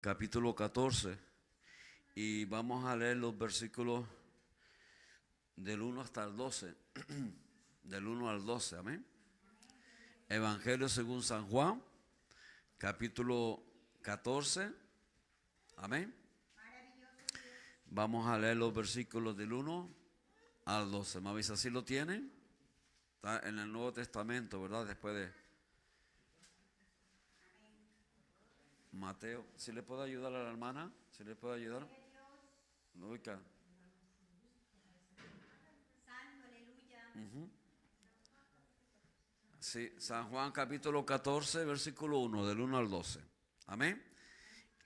capítulo 14, y vamos a leer los versículos del 1 hasta el 12, del 1 al 12, amén. Evangelio según San Juan, capítulo 14, amén. Vamos a leer los versículos del 1 al 12. ¿Me avisa si lo tienen? Está en el Nuevo Testamento, ¿verdad? Después de Mateo. ¿Si le puedo ayudar a la hermana? ¿Si le puedo ayudar? No, ubica. Sí, San Juan capítulo 14, versículo 1, del 1 al 12. Amén.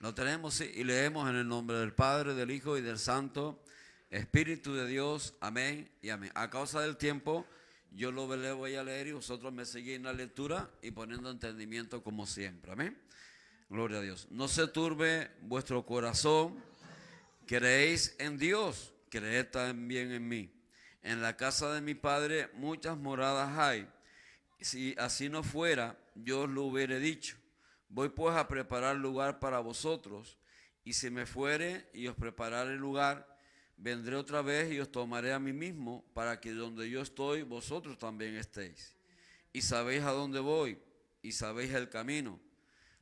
Lo tenemos, sí, y leemos en el nombre del Padre, del Hijo y del Santo Espíritu de Dios. Amén y amén. A causa del tiempo, yo lo voy a leer y vosotros me seguís en la lectura y poniendo entendimiento como siempre. Amén. Gloria a Dios. No se turbe vuestro corazón. Creéis en Dios, creed también en mí. En la casa de mi Padre muchas moradas hay. Si así no fuera, yo os lo hubiera dicho. Voy pues a preparar lugar para vosotros, y si me fuere y os prepararé lugar, vendré otra vez y os tomaré a mí mismo, para que donde yo estoy, vosotros también estéis. Y sabéis a dónde voy, y sabéis el camino.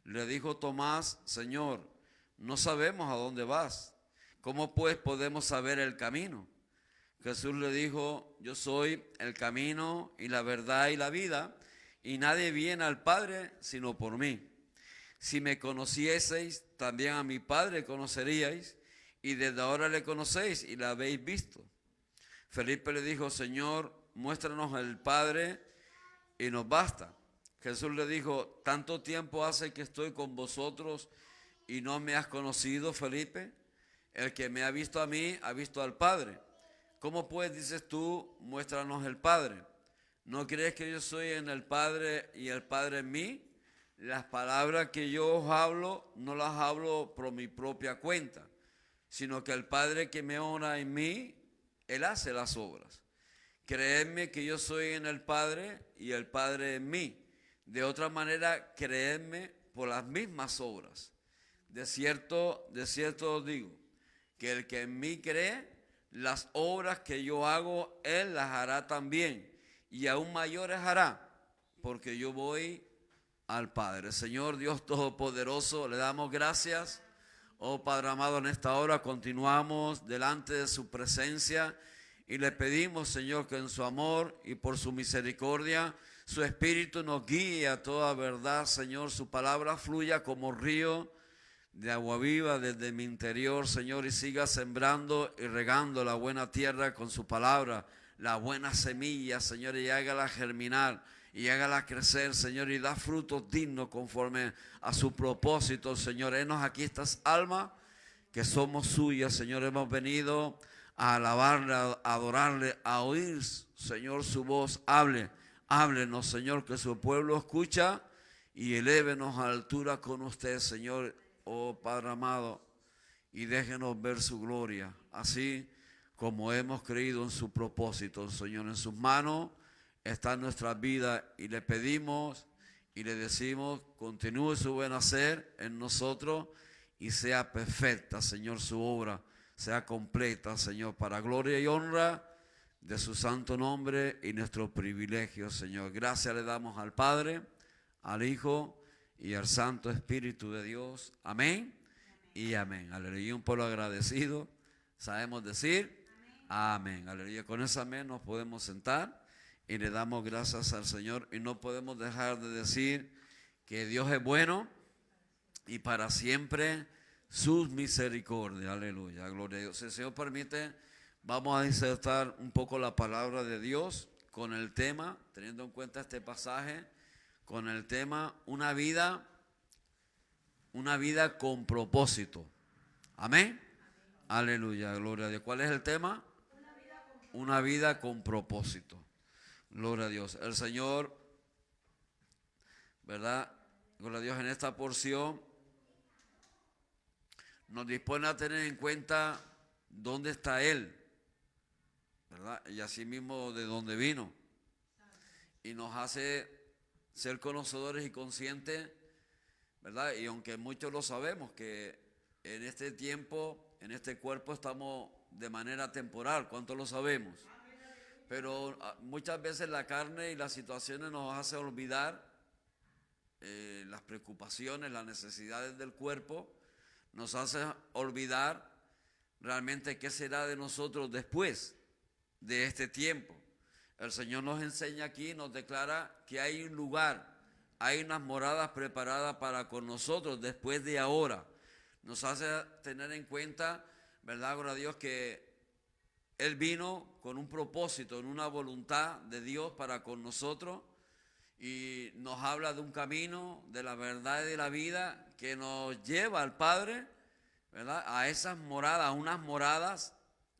Le dijo Tomás: Señor, no sabemos a dónde vas. ¿Cómo pues podemos saber el camino? Jesús le dijo: yo soy el camino y la verdad y la vida, y nadie viene al Padre sino por mí. Si me conocieseis, también a mi Padre conoceríais, y desde ahora le conocéis y le habéis visto. Felipe le dijo: Señor, muéstranos el Padre y nos basta. Jesús le dijo: ¿tanto tiempo hace que estoy con vosotros y no me has conocido, Felipe? El que me ha visto a mí, ha visto al Padre. ¿Cómo pues dices tú: muéstranos el Padre? ¿No crees que yo soy en el Padre y el Padre en mí? Las palabras que yo os hablo, no las hablo por mi propia cuenta, sino que el Padre que me honra en mí, Él hace las obras. Creedme que yo soy en el Padre y el Padre en mí. De otra manera, creedme por las mismas obras. De cierto os digo, que el que en mí cree, las obras que yo hago, Él las hará también, y aún mayores hará, porque yo voy al Padre. Señor Dios Todopoderoso, le damos gracias. Oh Padre amado, en esta hora continuamos delante de su presencia y le pedimos, Señor, que en su amor y por su misericordia, su Espíritu nos guíe a toda verdad, Señor. Su palabra fluya como río de agua viva desde mi interior, Señor, y siga sembrando y regando la buena tierra con su palabra, la buena semilla, Señor, y hágala germinar y hágala crecer, Señor, y da frutos dignos conforme a su propósito, Señor. Henos aquí estas almas que somos suyas, Señor. Hemos venido a alabarle, a adorarle, a oír, Señor, su voz. Háblenos, Señor, que su pueblo escucha, y elévenos a altura con usted, Señor, oh Padre amado, y déjenos ver su gloria, así como hemos creído en su propósito, Señor. En sus manos está nuestra vida, y le pedimos y le decimos: continúe su buen hacer en nosotros y sea perfecta, Señor, su obra, sea completa, Señor, para gloria y honra de su santo nombre y nuestro privilegio, Señor. Gracias le damos al Padre, al Hijo y al Santo Espíritu de Dios. Amén y amén. Aleluya. Un pueblo agradecido, sabemos decir amén. Aleluya. Con ese amén nos podemos sentar y le damos gracias al Señor, y no podemos dejar de decir que Dios es bueno y para siempre sus misericordias. Aleluya, gloria a Dios. Si el Señor permite, vamos a insertar un poco la palabra de Dios con el tema, teniendo en cuenta este pasaje, con el tema una vida con propósito. Amén. Aleluya, gloria a Dios. ¿Cuál es el tema? Una vida con propósito. Gloria a Dios. El Señor, ¿verdad? Gloria a Dios, en esta porción nos dispone a tener en cuenta dónde está Él, ¿verdad? Y asimismo de dónde vino. Y nos hace ser conocedores y conscientes ¿verdad? Y aunque muchos lo sabemos, que en este tiempo, en este cuerpo estamos de manera temporal, ¿cuántos lo sabemos? Pero muchas veces la carne y las situaciones nos hacen olvidar las preocupaciones, las necesidades del cuerpo, nos hace olvidar realmente qué será de nosotros después de este tiempo. El Señor nos enseña aquí, nos declara que hay un lugar, hay unas moradas preparadas para con nosotros después de ahora. Nos hace tener en cuenta, ¿verdad? Gloria a Dios, que Él vino con un propósito, en una voluntad de Dios para con nosotros, y nos habla de un camino, de la verdad y de la vida que nos lleva al Padre, ¿verdad? A esas moradas, a unas moradas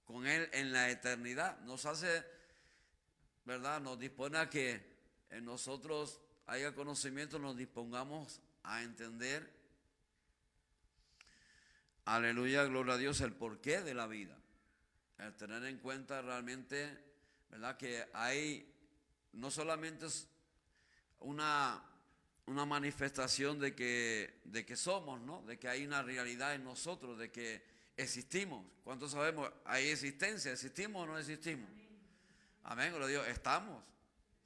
con Él en la eternidad. Nos hace, ¿verdad? Nos dispone a que en nosotros haya conocimiento, nos dispongamos a entender, aleluya, gloria a Dios, el porqué de la vida. El tener en cuenta realmente, ¿verdad? Que hay, no solamente es una manifestación de que somos, ¿no? De que hay una realidad en nosotros, de que existimos. ¿Cuántos sabemos? Hay existencia, ¿existimos o no existimos? Amén, gloria a Dios, estamos,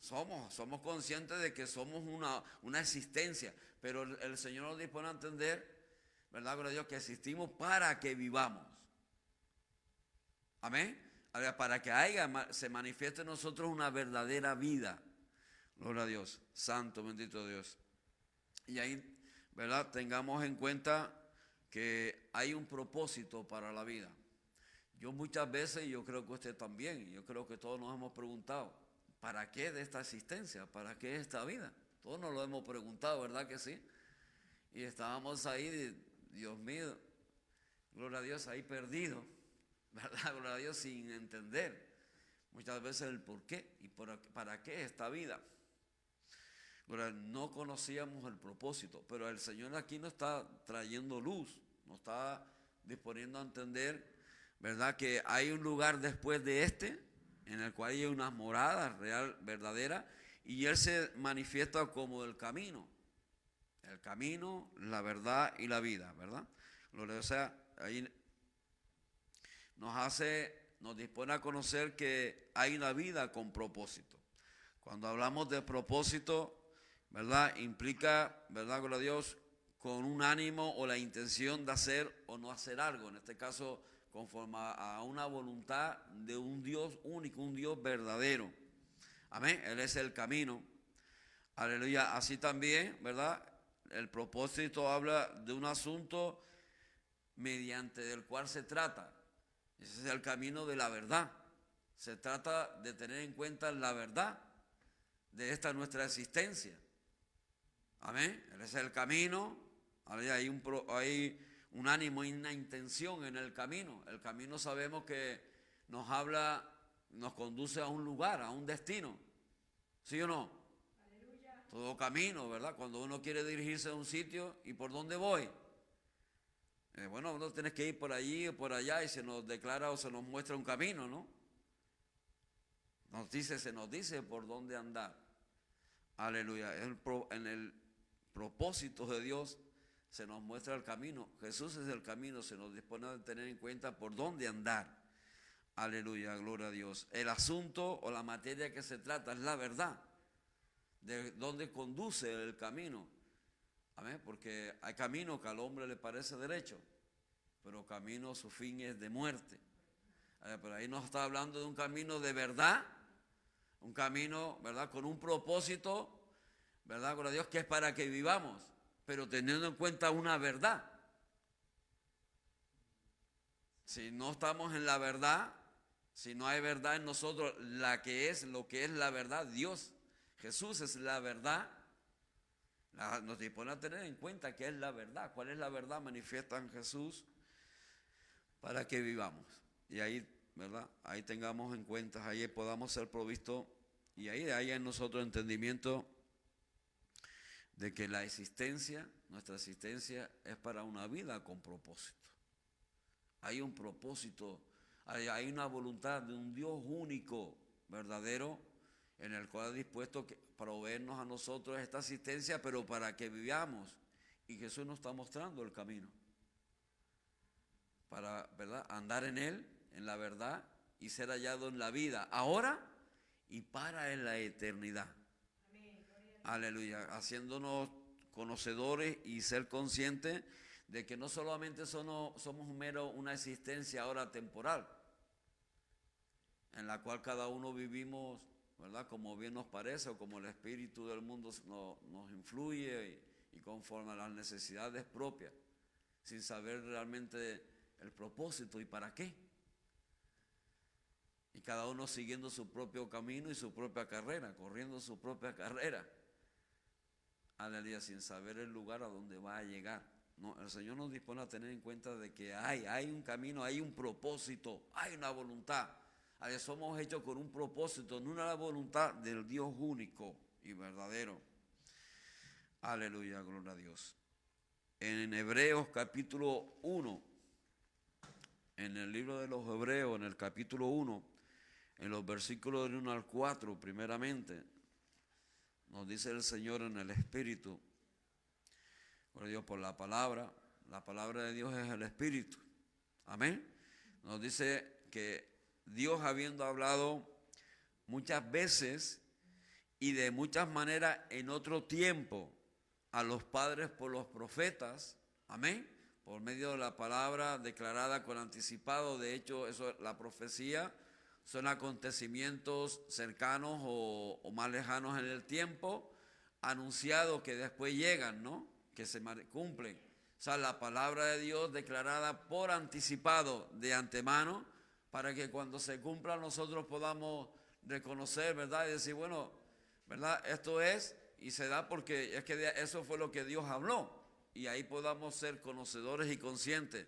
somos conscientes de que somos una existencia, pero el Señor nos dispone a entender, ¿verdad, gloria a Dios? Que existimos para que vivamos. Amén. Para que se manifieste en nosotros una verdadera vida. Gloria a Dios. Santo, bendito Dios. Y ahí, ¿verdad? Tengamos en cuenta que hay un propósito para la vida. Yo muchas veces, yo creo que usted también, yo creo que todos nos hemos preguntado, ¿para qué de esta existencia? ¿Para qué esta vida? Todos nos lo hemos preguntado, ¿verdad que sí? Y estábamos ahí, Dios mío, gloria a Dios, ahí perdidos, ¿verdad? Gloria a Dios, sin entender muchas veces el por qué y para qué esta vida. No conocíamos el propósito, pero el Señor aquí nos está trayendo luz, nos está disponiendo a entender, ¿verdad? Que hay un lugar después de este, en el cual hay unas moradas real, verdaderas, y Él se manifiesta como el camino, la verdad y la vida, ¿verdad? O sea, ahí nos dispone a conocer que hay una vida con propósito. Cuando hablamos de propósito, ¿verdad? Implica, ¿verdad? Gloria a Dios, con un ánimo o la intención de hacer o no hacer algo. En este caso, conforme a una voluntad de un Dios único, un Dios verdadero. Amén. Él es el camino. Aleluya. Así también, ¿verdad? El propósito habla de un asunto mediante del cual se trata. Ese es el camino de la verdad. Se trata de tener en cuenta la verdad de esta nuestra existencia. Amén. Ese es el camino. Hay un ánimo y una intención en el camino. El camino sabemos que nos habla, nos conduce a un lugar, a un destino. ¿Sí o no? Aleluya. Todo camino, ¿verdad? Cuando uno quiere dirigirse a un sitio, ¿y por dónde voy? Bueno, uno tiene que ir por allí o por allá y se nos declara o se nos muestra un camino, ¿no? Se nos dice por dónde andar. Aleluya. En el propósito de Dios se nos muestra el camino. Jesús es el camino, se nos dispone a tener en cuenta por dónde andar. Aleluya, gloria a Dios. El asunto o la materia que se trata es la verdad, de dónde conduce el camino. Amén, porque hay camino que al hombre le parece derecho, pero camino su fin es de muerte. Pero ahí nos está hablando de un camino de verdad, un camino, ¿verdad? Con un propósito, ¿verdad? Gloria a Dios, que es para que vivamos, pero teniendo en cuenta una verdad. Si no estamos en la verdad, si no hay verdad en nosotros, lo que es la verdad, Dios, Jesús es la verdad, nos dispone a tener en cuenta qué es la verdad, cuál es la verdad manifiesta en Jesús para que vivamos. Y ahí, ¿verdad? Ahí tengamos en cuenta, ahí podamos ser provistos y ahí haya en nosotros entendimiento de que la existencia, nuestra existencia es para una vida con propósito. Hay un propósito, hay una voluntad de un Dios único, verdadero, en el cual ha dispuesto a proveernos a nosotros esta asistencia, pero para que vivamos Y Jesús nos está mostrando el camino para, ¿verdad?, andar en Él, en la verdad, y ser hallado en la vida, ahora y para en la eternidad. Amén. Aleluya, haciéndonos conocedores y ser conscientes de que no solamente somos una existencia ahora temporal, en la cual cada uno vivimos, ¿verdad?, como bien nos parece o como el espíritu del mundo nos influye y conforme a las necesidades propias, sin saber realmente el propósito y para qué. Y cada uno siguiendo su propio camino y su propia carrera, corriendo su propia carrera. Aleluya, sin saber el lugar a donde va a llegar. No, el Señor nos dispone a tener en cuenta de que hay un camino, hay un propósito, hay una voluntad. Somos hechos con un propósito, no una voluntad del Dios único y verdadero. Aleluya, gloria a Dios. En Hebreos capítulo 1, en el libro de los Hebreos, en el capítulo 1, en los versículos del 1 al 4, primeramente, nos dice el Señor en el Espíritu, por Dios, por la palabra de Dios es el Espíritu. Amén. Nos dice que Dios, habiendo hablado muchas veces y de muchas maneras en otro tiempo a los padres por los profetas, amén, por medio de la palabra declarada con anticipado. De hecho, eso, la profecía son acontecimientos cercanos o más lejanos en el tiempo, anunciados que después llegan, ¿no?, que se cumplen. O sea, la palabra de Dios declarada por anticipado, de antemano, para que cuando se cumpla nosotros podamos reconocer, ¿verdad?, y decir, bueno, ¿verdad?, esto es, y se da porque es que eso fue lo que Dios habló, y ahí podamos ser conocedores y conscientes,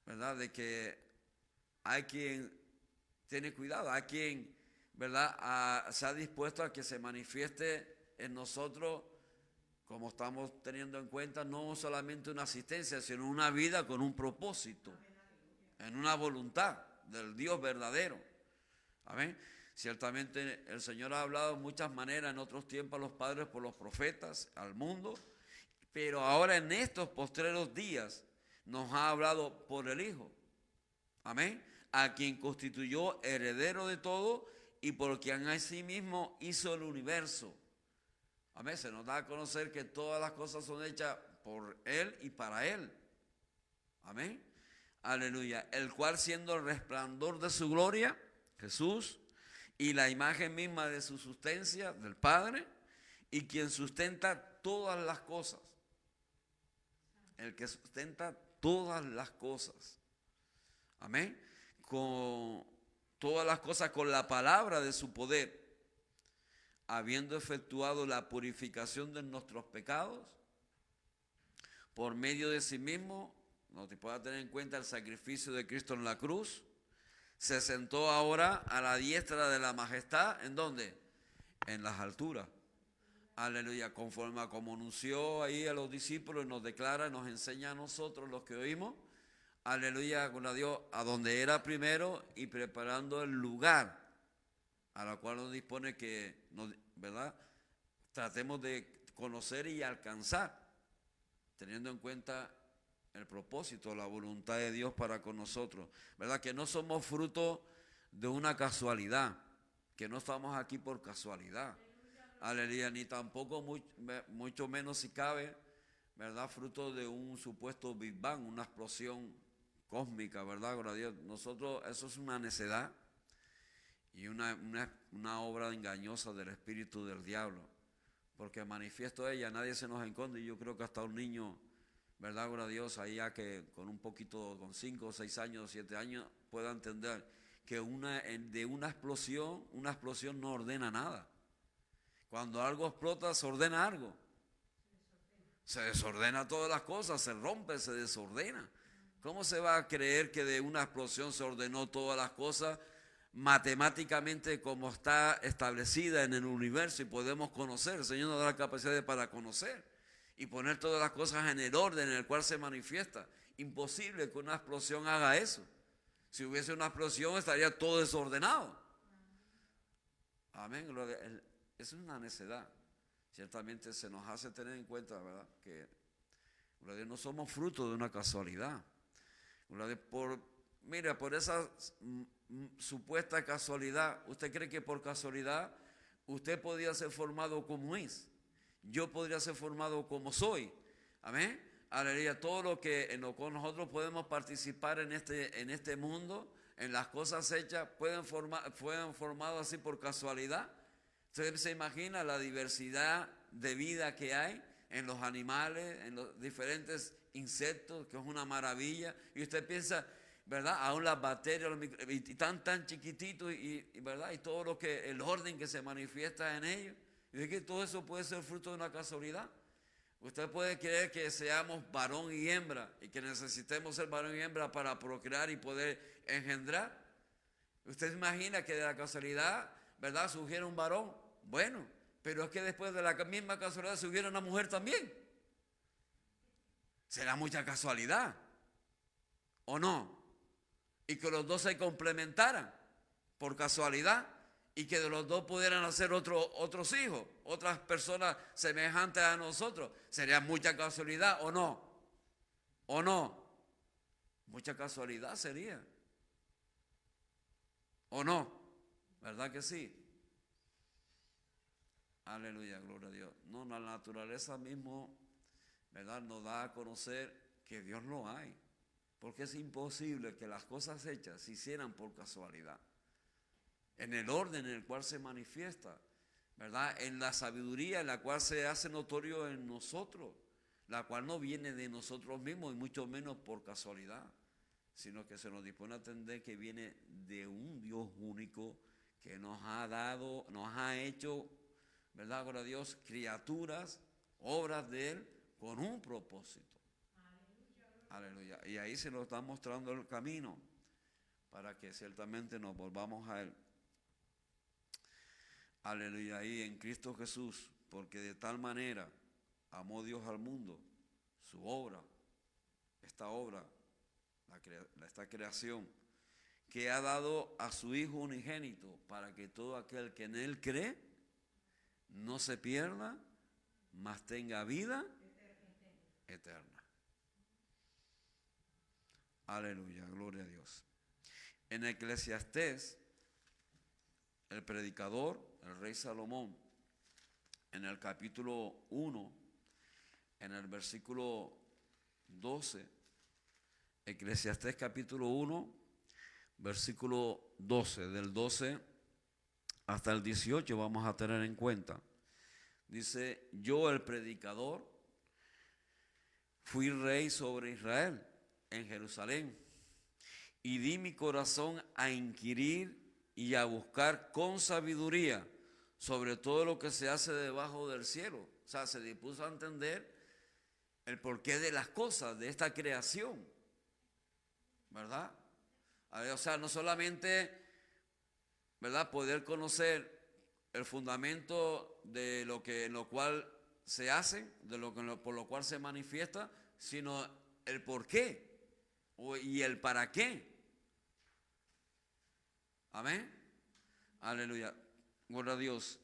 ¿verdad?, de que hay quien tiene cuidado, hay quien, ¿verdad?, se ha dispuesto a que se manifieste en nosotros, como estamos teniendo en cuenta, no solamente una asistencia, sino una vida con un propósito, en una voluntad del Dios verdadero. Amén. Ciertamente el Señor ha hablado de muchas maneras en otros tiempos a los padres por los profetas, al mundo, pero ahora en estos postreros días nos ha hablado por el Hijo. Amén. A quien constituyó heredero de todo y por quien asimismo hizo el universo. Amén. Se nos da a conocer que todas las cosas son hechas por Él y para Él. Amén. Aleluya. El cual, siendo el resplandor de su gloria, Jesús, y la imagen misma de su sustancia, del Padre, y quien sustenta todas las cosas. El que sustenta todas las cosas. Amén. Con todas las cosas con la palabra de su poder, habiendo efectuado la purificación de nuestros pecados, por medio de sí mismo, no te puedas tener en cuenta el sacrificio de Cristo en la cruz, se sentó ahora a la diestra de la majestad. ¿En dónde? En las alturas. Aleluya, conforme a como anunció ahí a los discípulos y nos declara, nos enseña a nosotros los que oímos. Aleluya, con Dios, a donde era primero y preparando el lugar a la cual nos dispone que, ¿verdad?, tratemos de conocer y alcanzar, teniendo en cuenta el propósito, la voluntad de Dios para con nosotros, ¿verdad? Que no somos fruto de una casualidad, que no estamos aquí por casualidad, aleluya, ni tampoco mucho menos si cabe, ¿verdad?, fruto de un supuesto Big Bang, una explosión cósmica, ¿verdad? Gloria a Dios. Nosotros, eso es una necedad y una obra engañosa del espíritu del diablo, porque manifiesto ella, nadie se nos esconde, y yo creo que hasta un niño, ¿verdad? Gloria a Dios, ahí ya que con un poquito, con 5, 6 años, 7 años, pueda entender que de una explosión no ordena nada. Cuando algo explota, se ordena algo. Se desordena todas las cosas, se rompe, se desordena. ¿Cómo se va a creer que de una explosión se ordenó todas las cosas matemáticamente como está establecida en el universo y podemos conocer? El Señor nos da la capacidad para conocer y poner todas las cosas en el orden en el cual se manifiesta. Imposible que una explosión haga eso. Si hubiese una explosión estaría todo desordenado. Amén. Eso es una necedad. ciertamente se nos hace tener en cuenta, ¿verdad?, que no somos fruto de una casualidad. Por esa supuesta casualidad, ¿usted cree que por casualidad usted podría ser formado como es? Yo podría ser formado como soy. Amén. Aleluya. Todo lo que en lo cual nosotros podemos participar en este mundo, en las cosas hechas, fueron formados así por casualidad. Usted se imagina la diversidad de vida que hay en los animales, en los diferentes insectos, que es una maravilla. Y usted piensa, ¿verdad? Aún las bacterias, y tan chiquititos, ¿verdad? Y todo lo que, el orden que se manifiesta en ellos. Y de que todo eso puede ser fruto de una casualidad. Usted puede creer que seamos varón y hembra y que necesitemos ser varón y hembra para procrear y poder engendrar. Usted se imagina que de la casualidad, ¿verdad?, surgiera un varón. Bueno, pero es que después de la misma casualidad surgiera una mujer también. ¿Será mucha casualidad o no? Y que los dos se complementaran por casualidad y que de los dos pudieran nacer otros hijos, otras personas semejantes a nosotros. ¿Sería mucha casualidad o no? ¿O no? Mucha casualidad sería. ¿O no? ¿Verdad que sí? Aleluya, gloria a Dios. No, la naturaleza mismo, ¿verdad?, nos da a conocer que Dios no hay. Porque es imposible que las cosas hechas se hicieran por casualidad. En el orden en el cual se manifiesta, ¿verdad?, en la sabiduría en la cual se hace notorio en nosotros, la cual no viene de nosotros mismos y mucho menos por casualidad, sino que se nos dispone a entender que viene de un Dios único que nos ha hecho, ¿verdad?, gloria a Dios, criaturas, obras de Él con un propósito. Aleluya. Y ahí se nos está mostrando el camino para que ciertamente nos volvamos a Él. Aleluya. Ahí en Cristo Jesús, porque de tal manera amó Dios al mundo, su obra, esta creación, que ha dado a su Hijo unigénito para que todo aquel que en Él cree no se pierda, mas tenga vida eterna. Aleluya, gloria a Dios. En Eclesiastés, el predicador, el rey Salomón, en el capítulo 1, en el versículo 12, Eclesiastés capítulo 1, versículo 12, del 12 hasta el 18 vamos a tener en cuenta. Dice, yo el predicador fui rey sobre Israel en Jerusalén y di mi corazón a inquirir y a buscar con sabiduría sobre todo lo que se hace debajo del cielo. O sea, se dispuso a entender el porqué de las cosas, de esta creación, ¿verdad? O sea, no solamente, ¿verdad?, poder conocer el fundamento de en lo cual se hace, por lo cual se manifiesta, sino el porqué y el para qué. Amén. Aleluya. Gloria a Dios.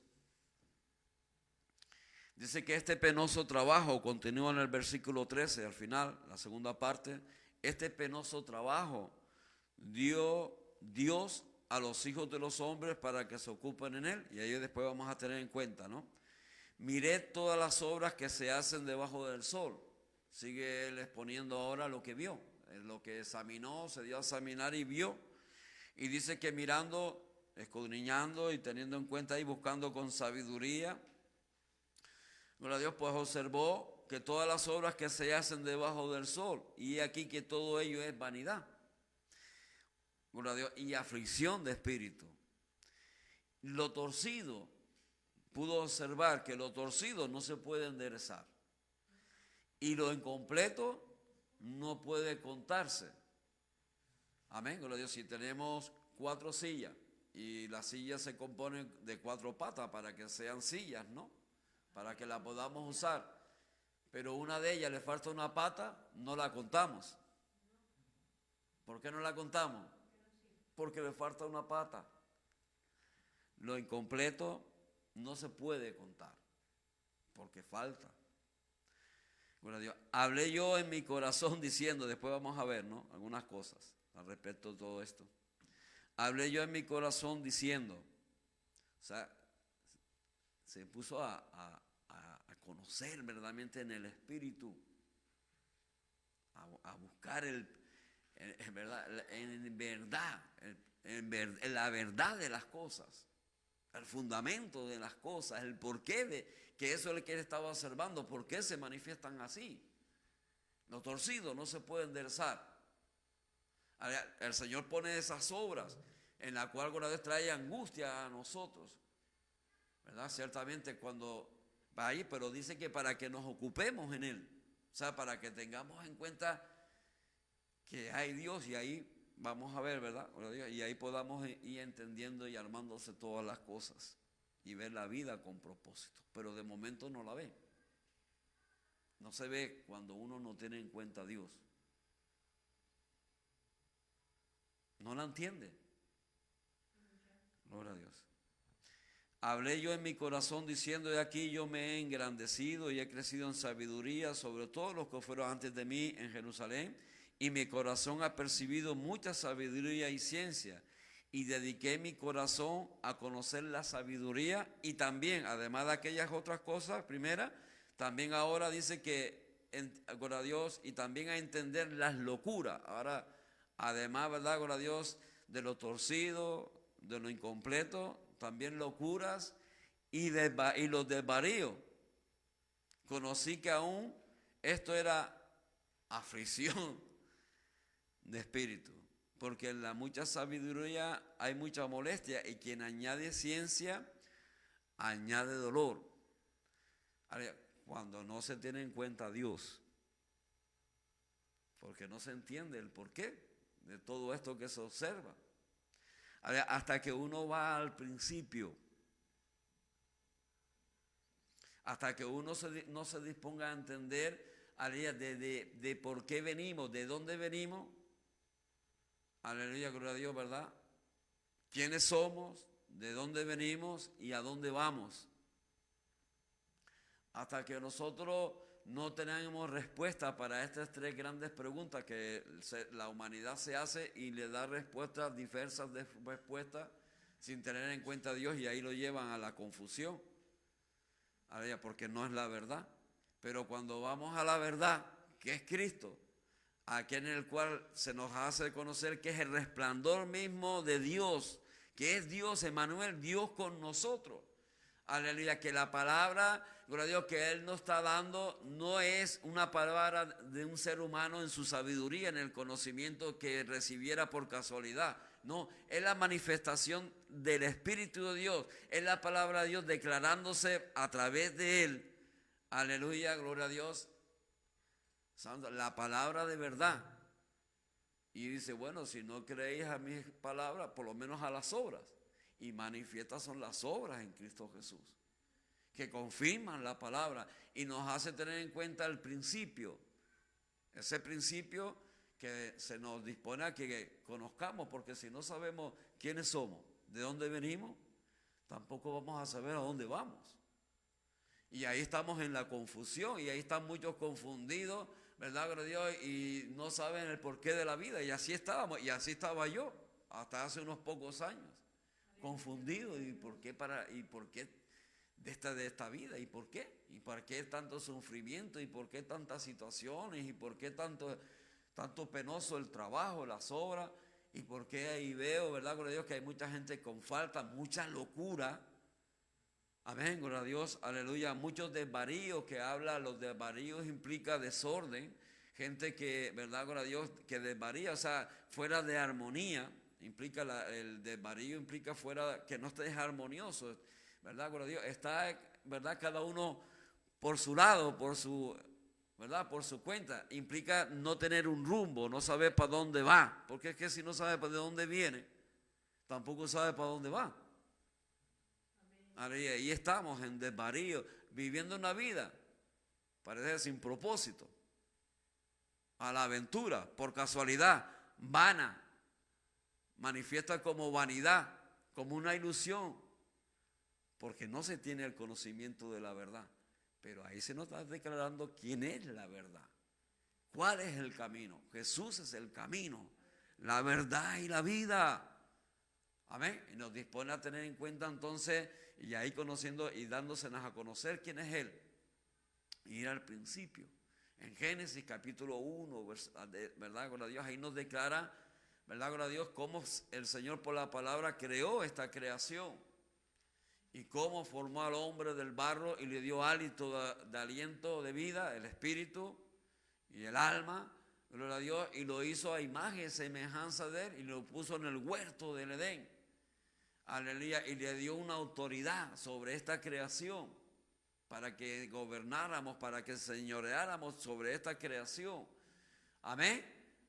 Dice que este penoso trabajo, continúa en el versículo 13, al final, la segunda parte, este penoso trabajo dio Dios a los hijos de los hombres para que se ocupen en él, y ahí después vamos a tener en cuenta, ¿no? Miré todas las obras que se hacen debajo del sol. Sigue él exponiendo ahora lo que vio, lo que examinó, se dio a examinar y vio. Y dice que mirando, escudriñando y teniendo en cuenta y buscando con sabiduría, gloria a Dios, pues observó que todas las obras que se hacen debajo del sol, y aquí que todo ello es vanidad, gloria a Dios, y aflicción de espíritu. Lo torcido, pudo observar que lo torcido no se puede enderezar, y lo incompleto no puede contarse. Amén, gloria a Dios. Si tenemos 4 sillas y las sillas se componen de 4 patas para que sean sillas, ¿no?, para que la podamos usar, pero una de ellas le falta una pata, no la contamos. ¿Por qué no la contamos? Porque le falta una pata. Lo incompleto no se puede contar. porque falta. Gloria a Dios. Hablé yo en mi corazón diciendo, después vamos a ver, ¿no? Algunas cosas al respecto de todo esto. Hablé yo en mi corazón diciendo, o sea, se puso a conocer verdaderamente en el Espíritu, a buscar en la verdad de las cosas, el fundamento de las cosas, el porqué de que eso es lo que él estaba observando, por qué se manifiestan así. Los torcidos no se pueden enderezar. El Señor pone esas obras en la cual alguna vez trae angustia a nosotros, ¿verdad? Ciertamente cuando va ahí, pero dice que para que nos ocupemos en Él, o sea, para que tengamos en cuenta que hay Dios, y ahí vamos a ver, ¿verdad? Y ahí podamos ir entendiendo y armándose todas las cosas y ver la vida con propósito, pero de momento no la ve. No se ve cuando uno no tiene en cuenta a Dios. No la entiende. Gloria a Dios. Hablé yo en mi corazón diciendo, de aquí yo me he engrandecido y he crecido en sabiduría sobre todos los que fueron antes de mí en Jerusalén, y mi corazón ha percibido mucha sabiduría y ciencia, y dediqué mi corazón a conocer la sabiduría, y también, además de aquellas otras cosas, primera, también ahora dice que, gloria a Dios, y también a entender las locuras. Ahora, además, ¿verdad? Gloria a Dios, de lo torcido, de lo incompleto, también locuras y los desvaríos. Conocí que aún esto era aflicción de espíritu, porque en la mucha sabiduría hay mucha molestia, y quien añade ciencia añade dolor. Cuando no se tiene en cuenta a Dios, porque no se entiende el porqué de todo esto que se observa, hasta que uno va al principio, hasta que uno no se disponga a entender de por qué venimos, de dónde venimos. Aleluya, gloria a Dios, ¿verdad? ¿Quiénes somos? ¿De dónde venimos? ¿Y a dónde vamos? Hasta que nosotros no tenemos respuesta para estas tres grandes preguntas que la humanidad se hace, y le da respuestas, diversas respuestas, sin tener en cuenta a Dios, y ahí lo llevan a la confusión, porque no es la verdad. Pero cuando vamos a la verdad, que es Cristo, aquel en el cual se nos hace conocer que es el resplandor mismo de Dios, que es Dios, Emmanuel, Dios con nosotros. Aleluya, que la palabra, gloria a Dios, que Él nos está dando no es una palabra de un ser humano en su sabiduría, en el conocimiento que recibiera por casualidad. No, es la manifestación del Espíritu de Dios, es la palabra de Dios declarándose a través de Él. Aleluya, gloria a Dios. La palabra de verdad. Y dice, bueno, si no creéis a mis palabras, por lo menos a las obras. Y manifiestas son las obras en Cristo Jesús, que confirman la palabra y nos hace tener en cuenta el principio. Ese principio que se nos dispone a que conozcamos, porque si no sabemos quiénes somos, de dónde venimos, tampoco vamos a saber a dónde vamos. Y ahí estamos en la confusión, y ahí están muchos confundidos, ¿verdad, gloria a Dios? Y no saben el porqué de la vida, y así estábamos, y así estaba yo, hasta hace unos pocos años, confundido, y por qué de esta vida, y por qué tanto sufrimiento, y por qué tantas situaciones, y por qué tanto penoso el trabajo, las obras, y por qué ahí veo, ¿verdad, gloria a Dios, que hay mucha gente con falta, mucha locura. Amén, gloria a Dios, aleluya. Muchos desvaríos que habla, los desvaríos implica desorden, gente que, verdad, gloria a Dios, que desvaría, o sea, fuera de armonía, implica el desvarío implica fuera, que no estés armonioso, verdad, gloria a Dios, está, verdad, cada uno por su lado, verdad, por su cuenta, implica no tener un rumbo, no saber para dónde va, porque es que si no sabe para dónde viene, tampoco sabe para dónde va. Ahí estamos en desvarío, viviendo una vida, parece sin propósito, a la aventura, por casualidad, vana, manifiesta como vanidad, como una ilusión, porque no se tiene el conocimiento de la verdad. Pero ahí se nos está declarando quién es la verdad. ¿Cuál es el camino? Jesús es el camino, la verdad y la vida. Amén. Y nos dispone a tener en cuenta entonces, y ahí conociendo y dándosenos a conocer quién es Él. Ir al principio. En Génesis capítulo 1, ¿verdad? Gloria a Dios, ahí nos declara, ¿verdad? Gloria a Dios, cómo el Señor por la palabra creó esta creación. Y cómo formó al hombre del barro y le dio hálito de aliento de vida, el espíritu y el alma, gloria a Dios, y lo hizo a imagen y semejanza de Él y lo puso en el huerto del Edén. Aleluya, y le dio una autoridad sobre esta creación para que gobernáramos, para que señoreáramos sobre esta creación. Amén.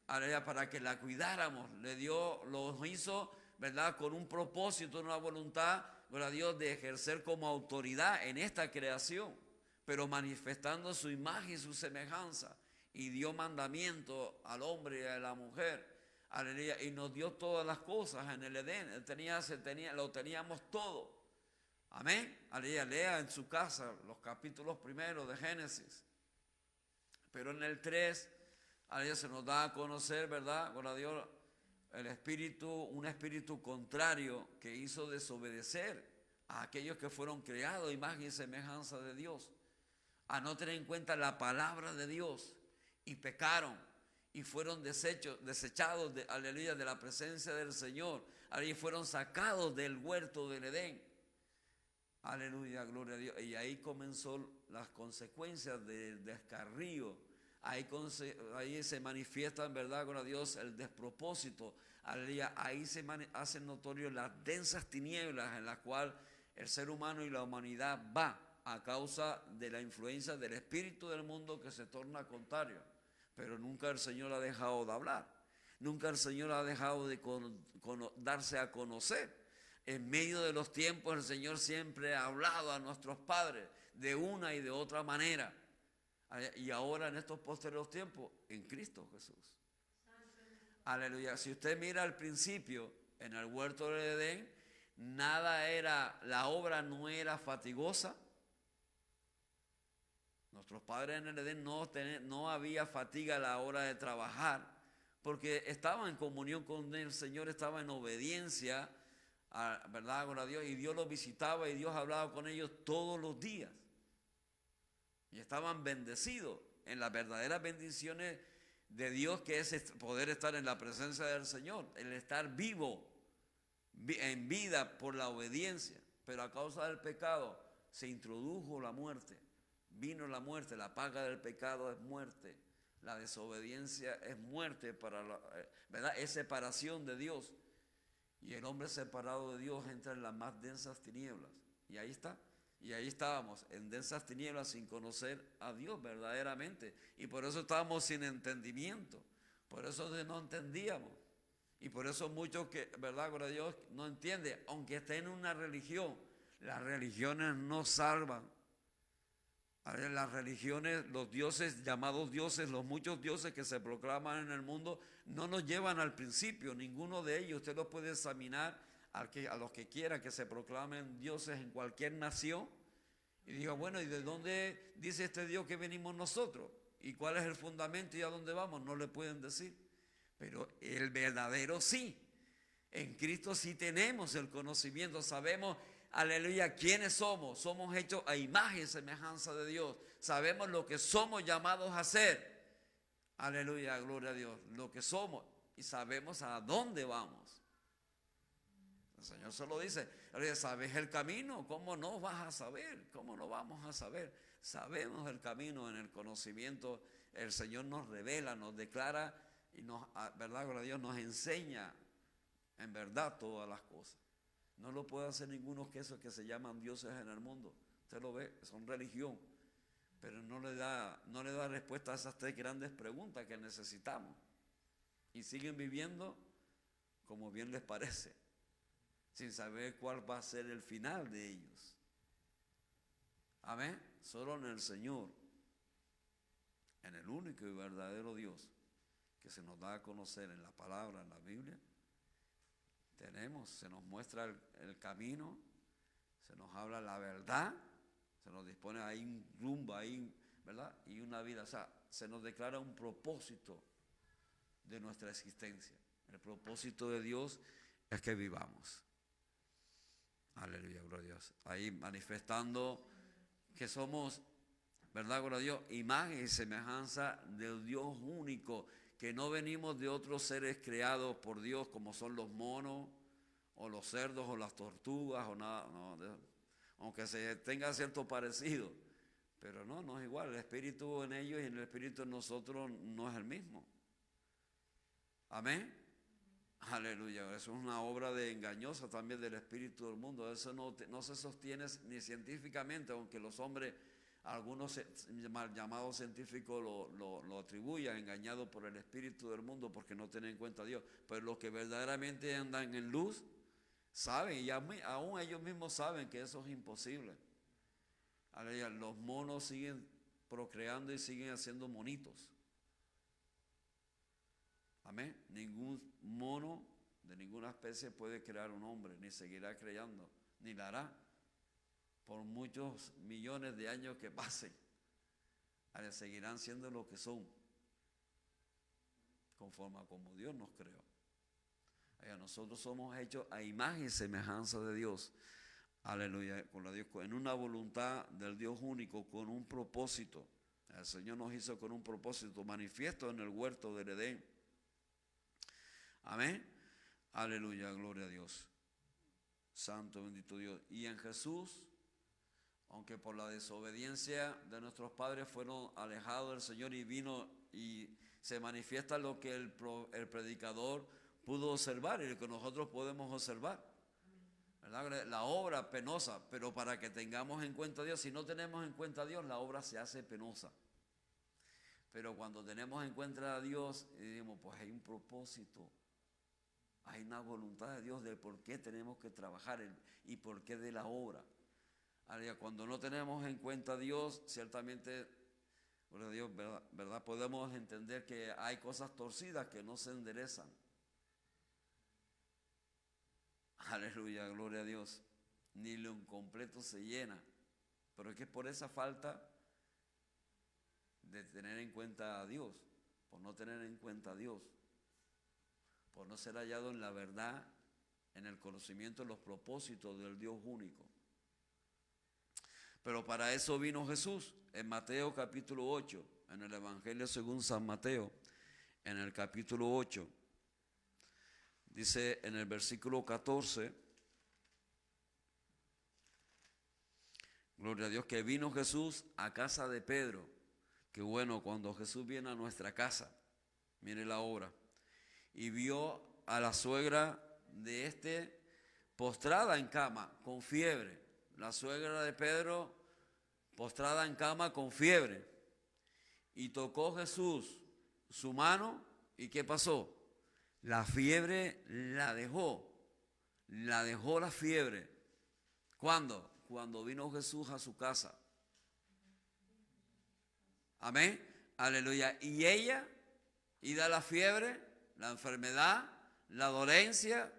Aleluya, para que la cuidáramos. Lo hizo, ¿verdad? Con un propósito, una voluntad, gloria a Dios, de ejercer como autoridad en esta creación, pero manifestando su imagen y su semejanza. Y dio mandamiento al hombre y a la mujer. Aleluya. Y nos dio todas las cosas en el Edén. Lo teníamos todo. Amén. Aleluya. Lea en su casa los capítulos primeros de Génesis. Pero en el 3, aleluya, se nos da a conocer, ¿verdad? Gloria a Dios, un espíritu contrario que hizo desobedecer a aquellos que fueron creados, imagen y semejanza de Dios, a no tener en cuenta la palabra de Dios, y pecaron y fueron desechados, aleluya, de la presencia del Señor. Ahí fueron sacados del huerto del Edén. Aleluya, gloria a Dios. Y ahí comenzó las consecuencias del descarrío. Ahí se manifiesta, en verdad, gloria a Dios, el despropósito. Aleluya. Ahí se hacen notorios las densas tinieblas en las cuales el ser humano y la humanidad va a causa de la influencia del espíritu del mundo que se torna contrario. Pero nunca el Señor ha dejado de hablar. Nunca el Señor ha dejado de darse a conocer. En medio de los tiempos el Señor siempre ha hablado a nuestros padres de una y de otra manera. Y ahora en estos posteriores tiempos, en Cristo Jesús. Aleluya. Si usted mira al principio, en el huerto del Edén, la obra no era fatigosa. Nuestros padres en el Edén no había fatiga a la hora de trabajar, porque estaban en comunión con el Señor, estaban en obediencia, ¿verdad? Gloria a Dios, y Dios los visitaba y Dios hablaba con ellos todos los días. Y estaban bendecidos en las verdaderas bendiciones de Dios, que es poder estar en la presencia del Señor, el estar vivo en vida por la obediencia. Pero a causa del pecado se introdujo la muerte. Vino la muerte, la paga del pecado es muerte, la desobediencia es muerte, ¿verdad? Es separación de Dios. Y el hombre separado de Dios entra en las más densas tinieblas. Y ahí está. Y ahí estábamos, en densas tinieblas, sin conocer a Dios verdaderamente. Y por eso estábamos sin entendimiento. Por eso no entendíamos. Y por eso muchos que, ¿verdad? Gloria a Dios, no entienden. Aunque estén en una religión, las religiones no salvan. Las religiones, los dioses, llamados dioses, los muchos dioses que se proclaman en el mundo, no nos llevan al principio, ninguno de ellos. Usted los puede examinar a los que quieran que se proclamen dioses en cualquier nación y diga, bueno, ¿y de dónde dice este Dios que venimos nosotros? ¿Y cuál es el fundamento y a dónde vamos? No le pueden decir. Pero el verdadero sí. En Cristo sí tenemos el conocimiento, sabemos, aleluya, quiénes somos. Somos hechos a imagen y semejanza de Dios. Sabemos lo que somos llamados a hacer. Aleluya, gloria a Dios. Lo que somos y sabemos a dónde vamos. El Señor se lo dice. ¿Sabes el camino? ¿Cómo no vas a saber? ¿Cómo no vamos a saber? Sabemos el camino en el conocimiento. El Señor nos revela, nos declara y ¿verdad? Gloria a Dios, nos enseña en verdad todas las cosas. No lo puede hacer ninguno que esos que se llaman dioses en el mundo. Usted lo ve, son religión. Pero no le da respuesta a esas tres grandes preguntas que necesitamos. Y siguen viviendo como bien les parece, sin saber cuál va a ser el final de ellos. Amén. Solo en el Señor, en el único y verdadero Dios que se nos da a conocer en la palabra, en la Biblia, se nos muestra el camino, se nos habla la verdad, Se nos dispone, hay un rumbo, ¿verdad? Y una vida, o sea, se nos declara un propósito de nuestra existencia. El propósito de Dios es que vivamos. Aleluya, gloria a Dios. Ahí manifestando que somos, ¿verdad, gloria a Dios? Imagen y semejanza del Dios único, que no venimos de otros seres creados por Dios como son los monos o los cerdos o las tortugas o nada, no, aunque se tenga cierto parecido, pero no es igual. El espíritu en ellos y el espíritu en nosotros no es el mismo. Amén. Aleluya. Eso es una obra de engañosa también del espíritu del mundo. Eso no se sostiene ni científicamente, aunque los hombres, algunos mal llamados científicos lo atribuyan, engañado por el espíritu del mundo porque no tienen en cuenta a Dios. Pero los que verdaderamente andan en luz saben, y aún ellos mismos saben que eso es imposible. Aleluya. Los monos siguen procreando y siguen haciendo monitos. Amén. Ningún mono de ninguna especie puede crear un hombre, ni seguirá creando, ni la hará por muchos millones de años que pasen. Seguirán siendo lo que son, conforme a como Dios nos creó. Nosotros somos hechos a imagen y semejanza de Dios. Aleluya, con la Dios, en una voluntad del Dios único, con un propósito. El Señor nos hizo con un propósito manifiesto en el huerto del Edén. Amén. Aleluya, gloria a Dios. Santo, bendito Dios. Y en Jesús, aunque por la desobediencia de nuestros padres fueron alejados del Señor, y vino y se manifiesta lo que el predicador pudo observar y lo que nosotros podemos observar, ¿verdad? La obra penosa, pero para que tengamos en cuenta a Dios. Si no tenemos en cuenta a Dios, la obra se hace penosa. Pero cuando tenemos en cuenta a Dios, y decimos, pues hay un propósito. Hay una voluntad de Dios de por qué tenemos que trabajar y por qué de la obra. Ahora, cuando no tenemos en cuenta a Dios, ciertamente, gloria a Dios, ¿verdad? Podemos entender que hay cosas torcidas que no se enderezan. Aleluya, gloria a Dios. Ni lo incompleto se llena. Pero es que por esa falta de tener en cuenta a Dios, por no tener en cuenta a Dios, por no ser hallado en la verdad, en el conocimiento de los propósitos del Dios único. Pero para eso vino Jesús. En Mateo capítulo 8, en el Evangelio según San Mateo, en el capítulo 8, dice en el versículo 14, gloria a Dios, que vino Jesús a casa de Pedro. Que bueno, cuando Jesús viene a nuestra casa, mire la obra, y vio a la suegra de postrada en cama, con fiebre. La suegra de Pedro postrada en cama con fiebre. Y tocó Jesús su mano, ¿y qué pasó? La fiebre la dejó la fiebre. ¿Cuándo? Cuando vino Jesús a su casa. Amén, aleluya. Y ella, y da la fiebre, la enfermedad, la dolencia,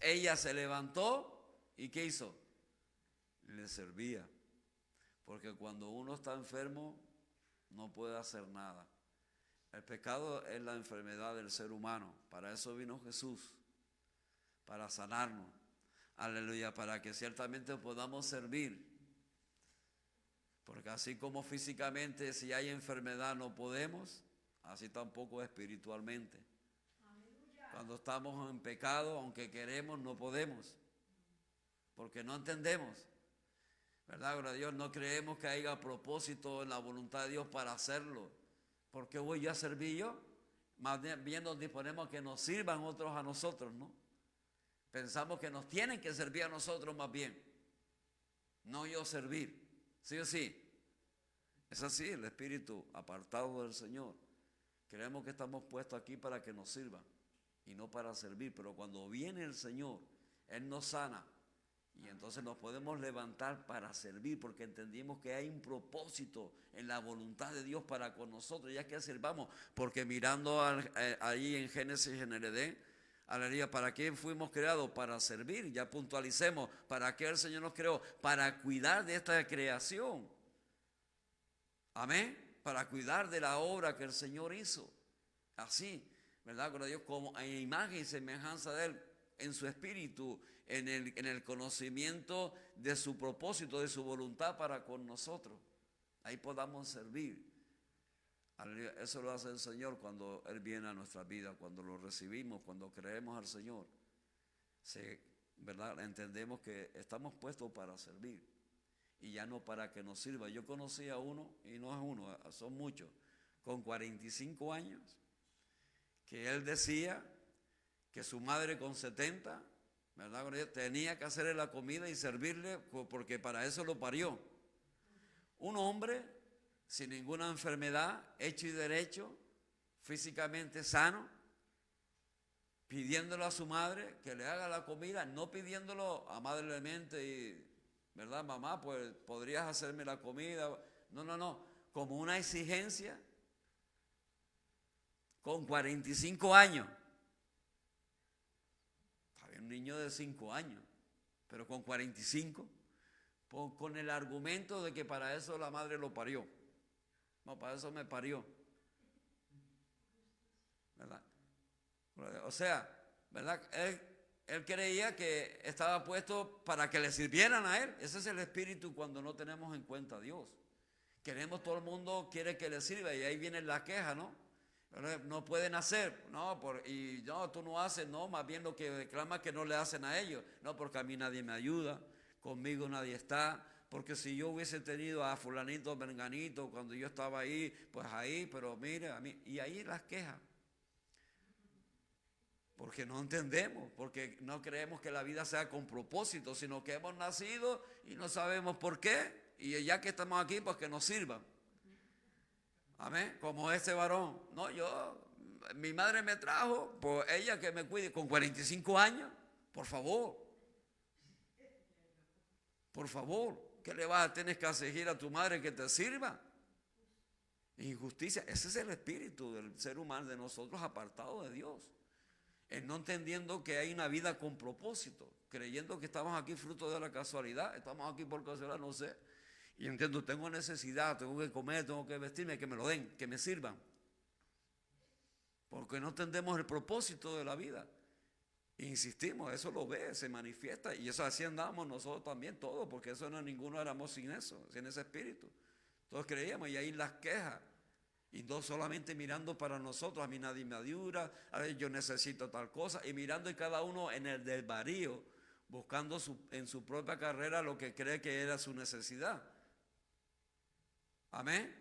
ella se levantó y ¿qué hizo? Le servía. Porque cuando uno está enfermo no puede hacer nada. El pecado es la enfermedad del ser humano. Para eso vino Jesús, para sanarnos. Aleluya, para que ciertamente podamos servir. Porque así como físicamente si hay enfermedad no podemos, así tampoco espiritualmente. Cuando estamos en pecado, aunque queremos, no podemos. Porque no entendemos. ¿Verdad? Gloria a Dios, no creemos que haya propósito en la voluntad de Dios para hacerlo. ¿Por qué voy yo a servir yo? Más bien nos disponemos a que nos sirvan otros a nosotros, ¿no? Pensamos que nos tienen que servir a nosotros más bien. No yo servir. ¿Sí o sí? Es así, el espíritu apartado del Señor. Creemos que estamos puestos aquí para que nos sirvan y no para servir. Pero cuando viene el Señor, Él nos sana. Y entonces nos podemos levantar para servir porque entendimos que hay un propósito en la voluntad de Dios para con nosotros, ya que sirvamos. Porque mirando ahí en Génesis, en el Edén, Aleluya, ¿para qué fuimos creados? Para servir, ya puntualicemos, ¿para qué el Señor nos creó? Para cuidar de esta creación. Amén, para cuidar de la obra que el Señor hizo. Así, ¿verdad? Gloria a Dios, como en imagen y semejanza de Él, en su espíritu, en el conocimiento de su propósito, de su voluntad para con nosotros. Ahí podamos servir. Aleluya. Eso lo hace el Señor cuando Él viene a nuestra vida, cuando lo recibimos, cuando creemos al Señor. ¿Verdad? Entendemos que estamos puestos para servir y ya no para que nos sirva. Yo conocí a uno, y no es uno, son muchos, con 45 años, que él decía que su madre con 70, ¿verdad? Tenía que hacerle la comida y servirle porque para eso lo parió. Un hombre sin ninguna enfermedad, hecho y derecho, físicamente sano, pidiéndolo a su madre que le haga la comida, no pidiéndolo amablemente y, ¿verdad, mamá? Pues podrías hacerme la comida. No, como una exigencia, con 45 años. Había un niño de 5 años, pero con 45, con el argumento de que para eso la madre lo parió. No, para eso me parió. ¿Verdad? O sea, ¿verdad? Él creía que estaba puesto para que le sirvieran a él. Ese es el espíritu cuando no tenemos en cuenta a Dios. Queremos, todo el mundo quiere que le sirva y ahí viene la queja, ¿no? No pueden hacer, no, y no, tú no haces, no, más bien lo que reclama es que no le hacen a ellos. No, porque a mí nadie me ayuda, conmigo nadie está. Porque si yo hubiese tenido a fulanito, menganito, cuando yo estaba ahí, pues ahí, pero mire, a mí, y ahí las quejas. Porque no entendemos, porque no creemos que la vida sea con propósito, sino que hemos nacido y no sabemos por qué, y ya que estamos aquí, pues que nos sirvan. Amén, como este varón. No, mi madre me trajo, pues ella que me cuide con 45 años, por favor. Por favor. ¿Qué le vas a tener que exigir a tu madre que te sirva? Injusticia. Ese es el espíritu del ser humano, de nosotros apartados de Dios. No entendiendo que hay una vida con propósito, creyendo que estamos aquí fruto de la casualidad, estamos aquí por casualidad, no sé. Y entiendo, tengo necesidad, tengo que comer, tengo que vestirme, que me lo den, que me sirvan. Porque no entendemos el propósito de la vida. Insistimos, eso lo ve, se manifiesta, y eso así andamos nosotros también, todos, porque eso no ninguno éramos sin eso, sin ese espíritu. Todos creíamos, y ahí las quejas, y no solamente mirando para nosotros, a mí nadie me ayuda, a ver, yo necesito tal cosa, y mirando y cada uno en el desvarío, buscando en su propia carrera lo que cree que era su necesidad. Amén.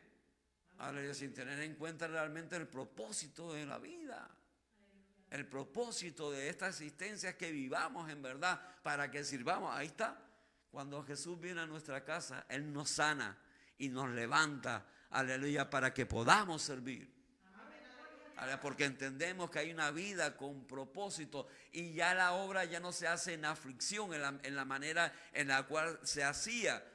Aleluya, sin tener en cuenta realmente el propósito de la vida. El propósito de esta existencia es que vivamos en verdad para que sirvamos. Ahí está. Cuando Jesús viene a nuestra casa, Él nos sana y nos levanta, aleluya, para que podamos servir. Porque entendemos que hay una vida con propósito y ya la obra ya no se hace en aflicción, en la manera en la cual se hacía.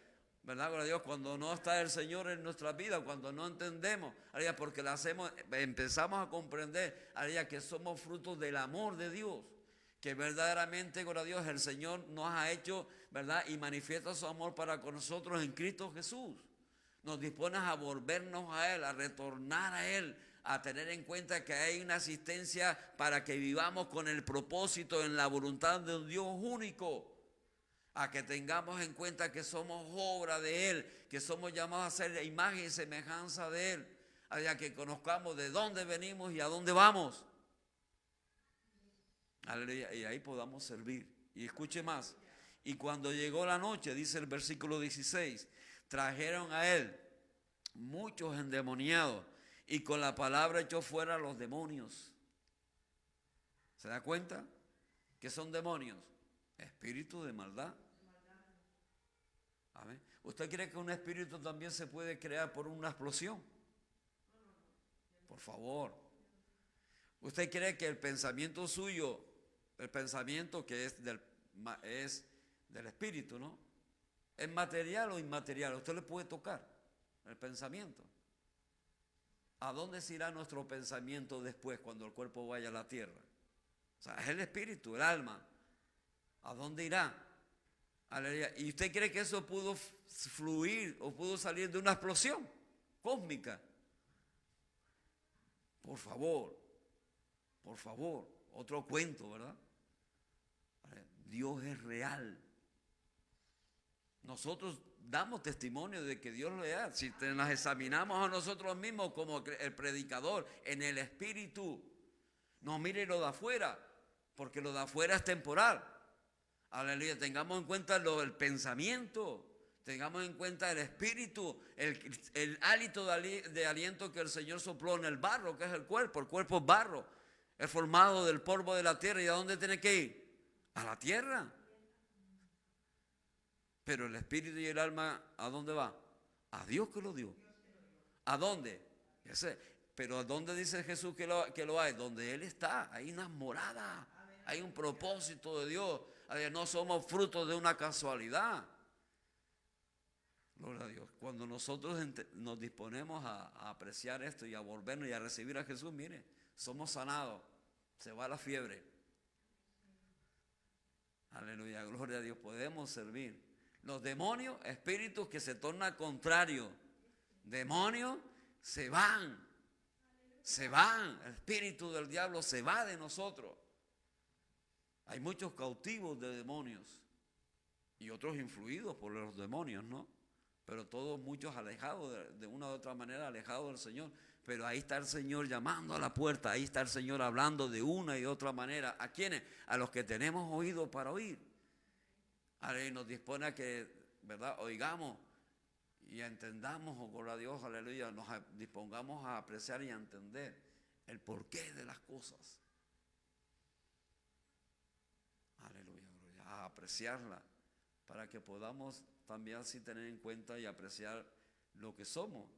¿Verdad, gloria a Dios? Cuando no está el Señor en nuestra vida, cuando no entendemos, porque la hacemos, empezamos a comprender que somos frutos del amor de Dios, que verdaderamente, gloria a Dios, el Señor nos ha hecho, ¿verdad? Y manifiesta su amor para con nosotros en Cristo Jesús. Nos dispone a volvernos a Él, a retornar a Él, a tener en cuenta que hay una asistencia para que vivamos con el propósito en la voluntad de un Dios único. A que tengamos en cuenta que somos obra de Él, que somos llamados a ser imagen y semejanza de Él, a que conozcamos de dónde venimos y a dónde vamos. Aleluya, y ahí podamos servir. Y escuche más, y cuando llegó la noche, dice el versículo 16, trajeron a Él muchos endemoniados y con la palabra echó fuera a los demonios. ¿Se da cuenta? ¿Qué son demonios? Espíritu de maldad. Amén. ¿Usted cree que un espíritu también se puede crear por una explosión? Por favor. ¿Usted cree que el pensamiento suyo, el pensamiento que es del espíritu, ¿no? ¿Es material o inmaterial? ¿Usted le puede tocar el pensamiento? ¿A dónde se irá nuestro pensamiento después cuando el cuerpo vaya a la tierra? O sea, es el espíritu, el alma. ¿A dónde irá? Aleluya. ¿Y usted cree que eso pudo fluir o pudo salir de una explosión cósmica? Por favor, otro cuento, ¿verdad? Dios es real. Nosotros damos testimonio de que Dios es real. Si nos examinamos a nosotros mismos como el predicador en el espíritu, no mire lo de afuera, porque lo de afuera es temporal. Aleluya. Tengamos en cuenta el pensamiento, tengamos en cuenta el espíritu, el hálito de aliento que el Señor sopló en el barro, que es el cuerpo es barro, es formado del polvo de la tierra. ¿Y a dónde tiene que ir? A la tierra. Pero el espíritu y el alma, ¿a dónde va? A Dios que lo dio. ¿A dónde? Pero ¿a dónde dice Jesús que lo hay? Donde Él está, hay una morada, hay un propósito de Dios. No somos frutos de una casualidad. Gloria a Dios. Cuando nosotros nos disponemos a apreciar esto y a volvernos y a recibir a Jesús, mire, somos sanados, se va la fiebre. Aleluya, gloria a Dios, podemos servir. Los demonios, espíritus que se tornan contrarios, demonios se van, el espíritu del diablo se va de nosotros. Hay muchos cautivos de demonios y otros influidos por los demonios, ¿no? Pero todos muchos alejados, de una u otra manera alejados del Señor. Pero ahí está el Señor llamando a la puerta, ahí está el Señor hablando de una y otra manera. ¿A quiénes? A los que tenemos oído para oír. Ahí nos dispone a que, ¿verdad?, oigamos y entendamos, oh gloria a Dios, aleluya, nos dispongamos a apreciar y a entender el porqué de las cosas. Aleluya, gloria, a apreciarla, para que podamos también así tener en cuenta y apreciar lo que somos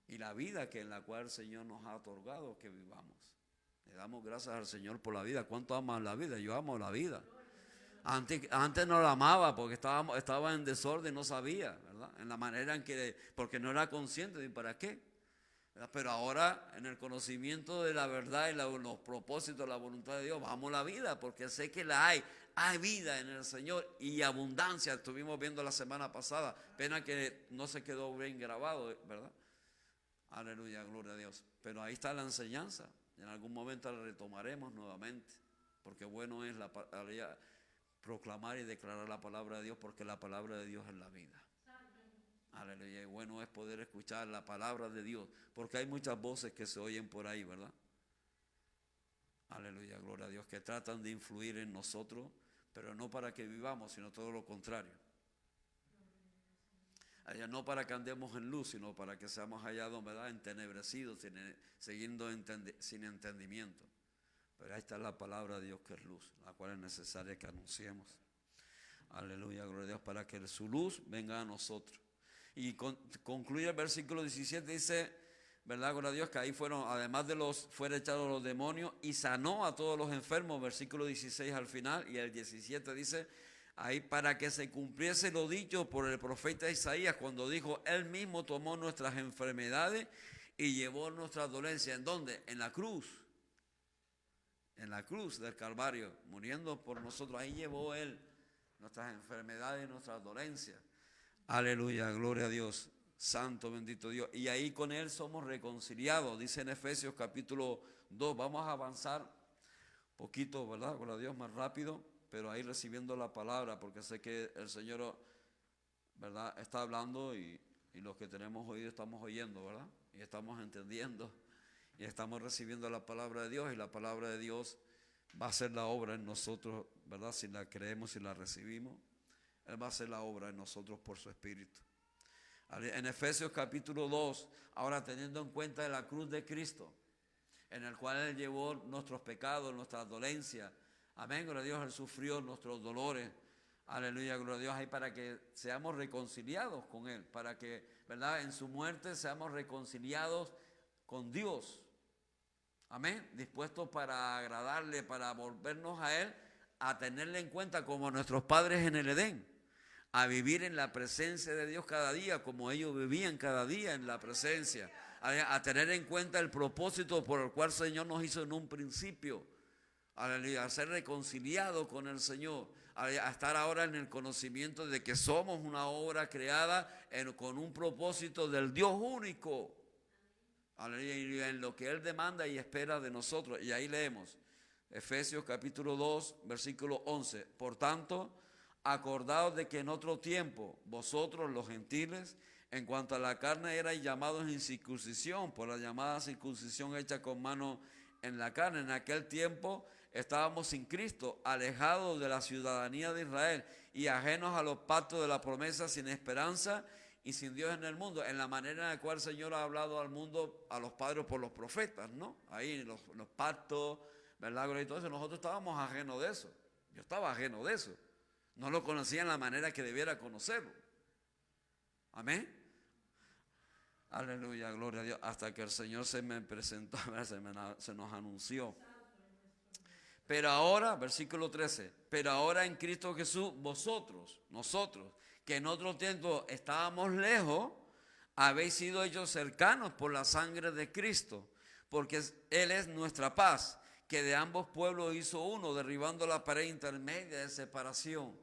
y la vida que en la cual el Señor nos ha otorgado que vivamos. Le damos gracias al Señor por la vida. ¿Cuánto aman la vida? Yo amo la vida. Antes no la amaba porque estaba en desorden, no sabía, ¿verdad? En la manera en que, porque no era consciente de para qué. ¿Verdad? Pero ahora, en el conocimiento de la verdad y los propósitos de la voluntad de Dios, amo la vida porque sé que la hay. Hay vida en el Señor y abundancia. Estuvimos viendo la semana pasada. Pena que no se quedó bien grabado, ¿verdad? Aleluya, gloria a Dios. Pero ahí está la enseñanza. En algún momento la retomaremos nuevamente. Porque bueno es proclamar y declarar la palabra de Dios, porque la palabra de Dios es la vida. Aleluya. Y bueno es poder escuchar la palabra de Dios, porque hay muchas voces que se oyen por ahí, ¿verdad? Aleluya, gloria a Dios, que tratan de influir en nosotros, pero no para que vivamos, sino todo lo contrario. Allá no para que andemos en luz, sino para que seamos hallados, ¿verdad?, entenebrecidos, sin entendimiento. Pero ahí está la palabra de Dios que es luz, la cual es necesaria que anunciemos. Aleluya, gloria a Dios, para que su luz venga a nosotros. Y concluye el versículo 17, dice, ¿verdad, gloria a Dios? Que ahí además de fueron echados los demonios y sanó a todos los enfermos, versículo 16 al final, y el 17 dice, ahí para que se cumpliese lo dicho por el profeta Isaías, cuando dijo, Él mismo tomó nuestras enfermedades y llevó nuestras dolencias. ¿En dónde? En la cruz. En la cruz del Calvario, muriendo por nosotros. Ahí llevó Él nuestras enfermedades y nuestras dolencias. Aleluya, gloria a Dios. Santo, bendito Dios. Y ahí con Él somos reconciliados. Dice en Efesios capítulo 2. Vamos a avanzar poquito, ¿verdad? Gloria a Dios, más rápido. Pero ahí recibiendo la palabra, porque sé que el Señor, ¿verdad?, está hablando y los que tenemos oído estamos oyendo, ¿verdad? Y estamos entendiendo. Y estamos recibiendo la palabra de Dios, y la palabra de Dios va a hacer la obra en nosotros, ¿verdad? Si la creemos y la recibimos, Él va a hacer la obra en nosotros por su Espíritu. En Efesios capítulo 2, ahora teniendo en cuenta la cruz de Cristo, en el cual Él llevó nuestros pecados, nuestras dolencias. Amén, gloria a Dios, Él sufrió nuestros dolores. Aleluya, gloria a Dios, ahí para que seamos reconciliados con Él, para que, ¿verdad?, en su muerte seamos reconciliados con Dios. Amén, dispuestos para agradarle, para volvernos a Él, a tenerle en cuenta como nuestros padres en el Edén, a vivir en la presencia de Dios cada día, como ellos vivían cada día en la presencia, a tener en cuenta el propósito por el cual el Señor nos hizo en un principio. aleluya, a ser reconciliado con el Señor, a estar ahora en el conocimiento de que somos una obra creada con un propósito del Dios único, aleluya, en lo que Él demanda y espera de nosotros. Y ahí leemos Efesios capítulo 2, versículo 11. Por tanto, acordaos de que en otro tiempo vosotros los gentiles, en cuanto a la carne, erais llamados en circuncisión por la llamada circuncisión hecha con mano en la carne. En aquel tiempo estábamos sin Cristo, alejados de la ciudadanía de Israel y ajenos a los pactos de la promesa, sin esperanza y sin Dios en el mundo, en la manera en la cual el Señor ha hablado al mundo, a los padres por los profetas, ¿no? Ahí los pactos, ¿verdad? Y todo eso, nosotros estábamos ajenos de eso. Yo estaba ajeno de eso. No lo conocía en la manera que debiera conocerlo. Amén. Aleluya, gloria a Dios. Hasta que el Señor se me presentó, se nos anunció. Pero ahora, versículo 13, pero ahora en Cristo Jesús, nosotros, que en otro tiempo estábamos lejos, habéis sido hechos cercanos por la sangre de Cristo, porque Él es nuestra paz, que de ambos pueblos hizo uno, derribando la pared intermedia de separación.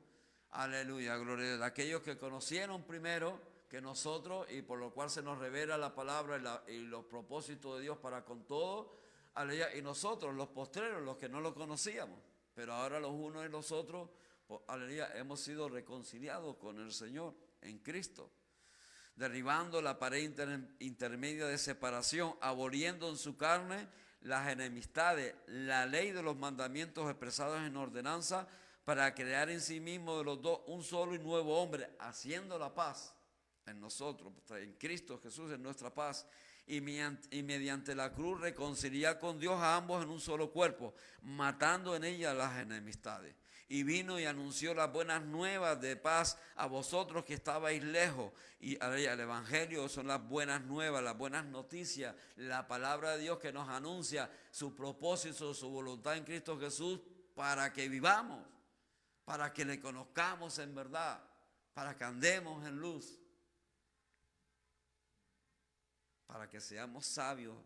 Aleluya, gloria a Dios. Aquellos que conocieron primero que nosotros, y por lo cual se nos revela la palabra y los propósitos de Dios para con todos. Aleluya. Y nosotros, los postreros, los que no lo conocíamos, pero ahora los unos y los otros, aleluya, hemos sido reconciliados con el Señor en Cristo, derribando la pared intermedia de separación, aboliendo en su carne las enemistades, la ley de los mandamientos expresados en ordenanza, para crear en sí mismo de los dos un solo y nuevo hombre, haciendo la paz en nosotros, en Cristo Jesús, en nuestra paz, y mediante la cruz reconciliar con Dios a ambos en un solo cuerpo, matando en ella las enemistades. Y vino y anunció las buenas nuevas de paz a vosotros que estabais lejos. Y el Evangelio son las buenas nuevas, las buenas noticias, la palabra de Dios que nos anuncia su propósito, su voluntad en Cristo Jesús, para que vivamos, para que le conozcamos en verdad, para que andemos en luz, para que seamos sabios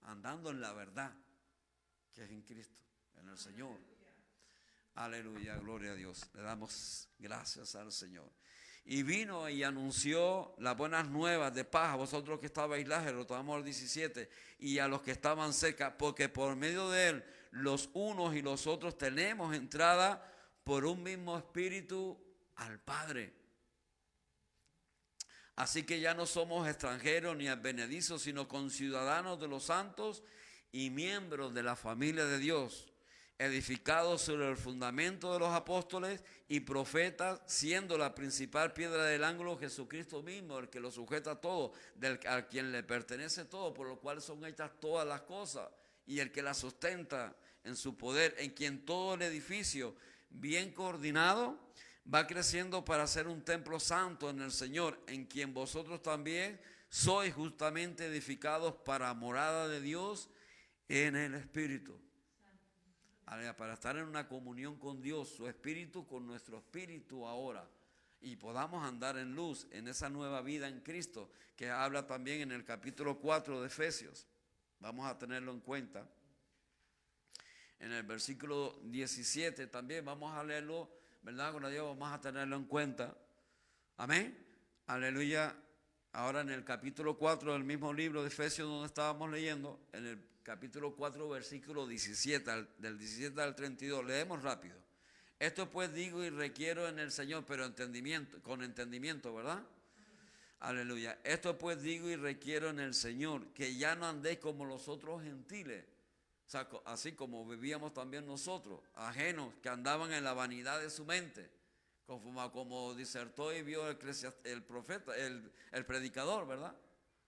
andando en la verdad que es en Cristo, en el Señor. Aleluya, gloria a Dios. Le damos gracias al Señor. Y vino y anunció las buenas nuevas de paz a vosotros que estabais lejos, lo tomamos al 17, y a los que estaban cerca, porque por medio de él los unos y los otros tenemos entrada por un mismo espíritu al Padre. Así que ya no somos extranjeros ni advenedizos, sino conciudadanos de los santos y miembros de la familia de Dios, edificados sobre el fundamento de los apóstoles y profetas, siendo la principal piedra del ángulo Jesucristo mismo, el que lo sujeta todo, a quien le pertenece todo, por lo cual son hechas todas las cosas, y el que las sustenta en su poder, en quien todo el edificio, bien coordinado, va creciendo para ser un templo santo en el Señor, en quien vosotros también sois justamente edificados para morada de Dios en el Espíritu. Para estar en una comunión con Dios, su Espíritu con nuestro Espíritu ahora, y podamos andar en luz, en esa nueva vida en Cristo, que habla también en el capítulo 4 de Efesios. Vamos a tenerlo en cuenta. En el versículo 17 también vamos a leerlo, ¿verdad? Con Dios vamos a tenerlo en cuenta. Amén. Aleluya. Ahora en el capítulo 4 del mismo libro de Efesios donde estábamos leyendo, en el capítulo 4, versículo 17, del 17 al 32, leemos rápido. Esto pues digo y requiero en el Señor, pero con entendimiento, ¿verdad? Aleluya. Esto pues digo y requiero en el Señor, que ya no andéis como los otros gentiles, o sea, así como vivíamos también nosotros, ajenos, que andaban en la vanidad de su mente, como disertó y vio el profeta, el predicador, ¿verdad?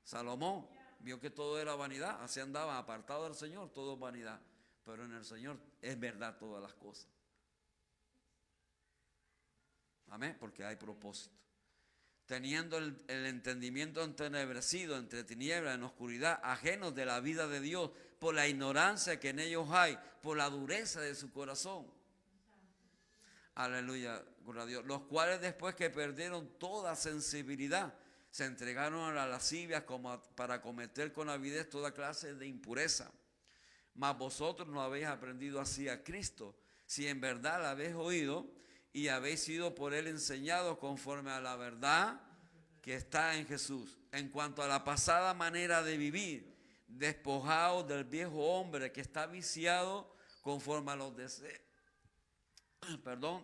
Salomón vio que todo era vanidad, así andaban, apartados del Señor, todo es vanidad, pero en el Señor es verdad todas las cosas. Amén, porque hay propósito. Teniendo el entendimiento entenebrecido, entre tinieblas, en oscuridad, ajenos de la vida de Dios, por la ignorancia que en ellos hay, por la dureza de su corazón. Aleluya, gloria a Dios. Los cuales después que perdieron toda sensibilidad, se entregaron a las lascivias como para cometer con avidez toda clase de impureza. Mas vosotros no habéis aprendido así a Cristo, si en verdad la habéis oído y habéis sido por él enseñados conforme a la verdad que está en Jesús. En cuanto a la pasada manera de vivir, despojaos del viejo hombre que está viciado conforme a los deseos,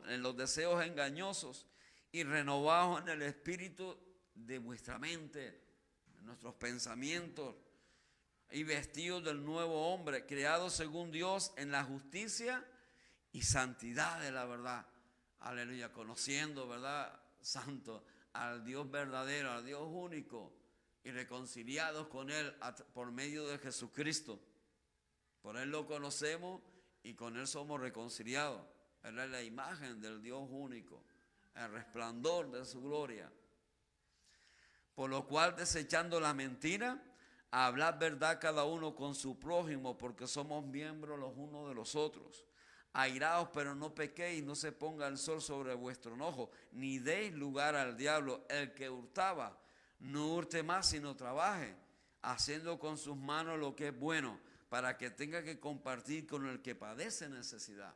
en los deseos engañosos, y renovaos en el espíritu de vuestra mente, de nuestros pensamientos, y vestidos del nuevo hombre, creado según Dios en la justicia y santidad de la verdad. Aleluya, conociendo, ¿verdad? Santo, al Dios verdadero, al Dios único, y reconciliados con Él por medio de Jesucristo. Por Él lo conocemos y con Él somos reconciliados. Él es la imagen del Dios único, el resplandor de su gloria. Por lo cual, desechando la mentira, hablad verdad cada uno con su prójimo, porque somos miembros los unos de los otros. Airaos, pero no pequéis, no se ponga el sol sobre vuestro enojo, ni deis lugar al diablo. El que hurtaba, no hurte más, sino trabaje, haciendo con sus manos lo que es bueno, para que tenga que compartir con el que padece necesidad.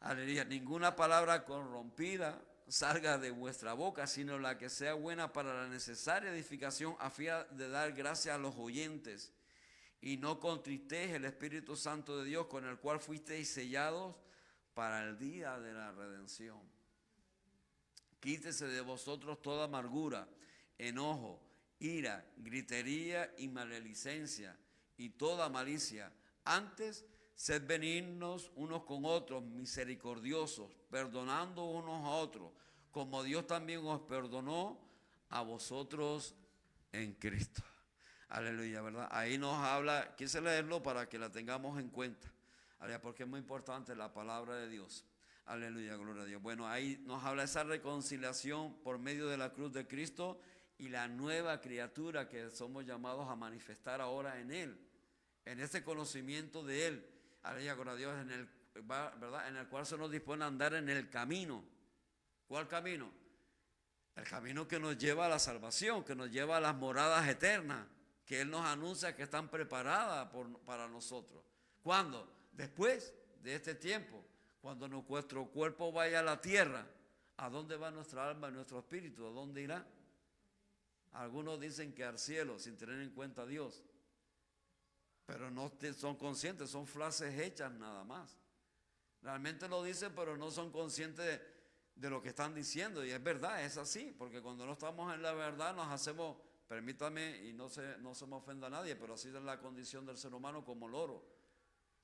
Aleluya. Ninguna palabra corrompida salga de vuestra boca, sino la que sea buena para la necesaria edificación, a fin de dar gracias a los oyentes. Y no contristéis el Espíritu Santo de Dios, con el cual fuisteis sellados para el día de la redención. Quítese de vosotros toda amargura, enojo, ira, gritería y maledicencia, y toda malicia. Antes, sed benignos unos con otros, misericordiosos, perdonando unos a otros, como Dios también os perdonó a vosotros en Cristo. Aleluya, ¿verdad? Ahí nos habla, quise leerlo para que la tengamos en cuenta, aleluya, porque es muy importante la palabra de Dios. Aleluya, gloria a Dios. Bueno, ahí nos habla esa reconciliación por medio de la cruz de Cristo y la nueva criatura que somos llamados a manifestar ahora en Él, en ese conocimiento de Él. Aleluya, gloria a Dios, ¿verdad? En el cual se nos dispone a andar en el camino. ¿Cuál camino? El camino que nos lleva a la salvación, que nos lleva a las moradas eternas, que Él nos anuncia que están preparadas para nosotros. ¿Cuándo? Después de este tiempo, cuando nuestro cuerpo vaya a la tierra. ¿A dónde va nuestra alma y nuestro espíritu? ¿A dónde irá? Algunos dicen que al cielo, sin tener en cuenta a Dios. Pero no son conscientes, son frases hechas nada más. Realmente lo dicen, pero no son conscientes de lo que están diciendo. Y es verdad, es así, porque cuando no estamos en la verdad nos hacemos, permítame, y no se me ofenda a nadie, pero así es la condición del ser humano, como loro,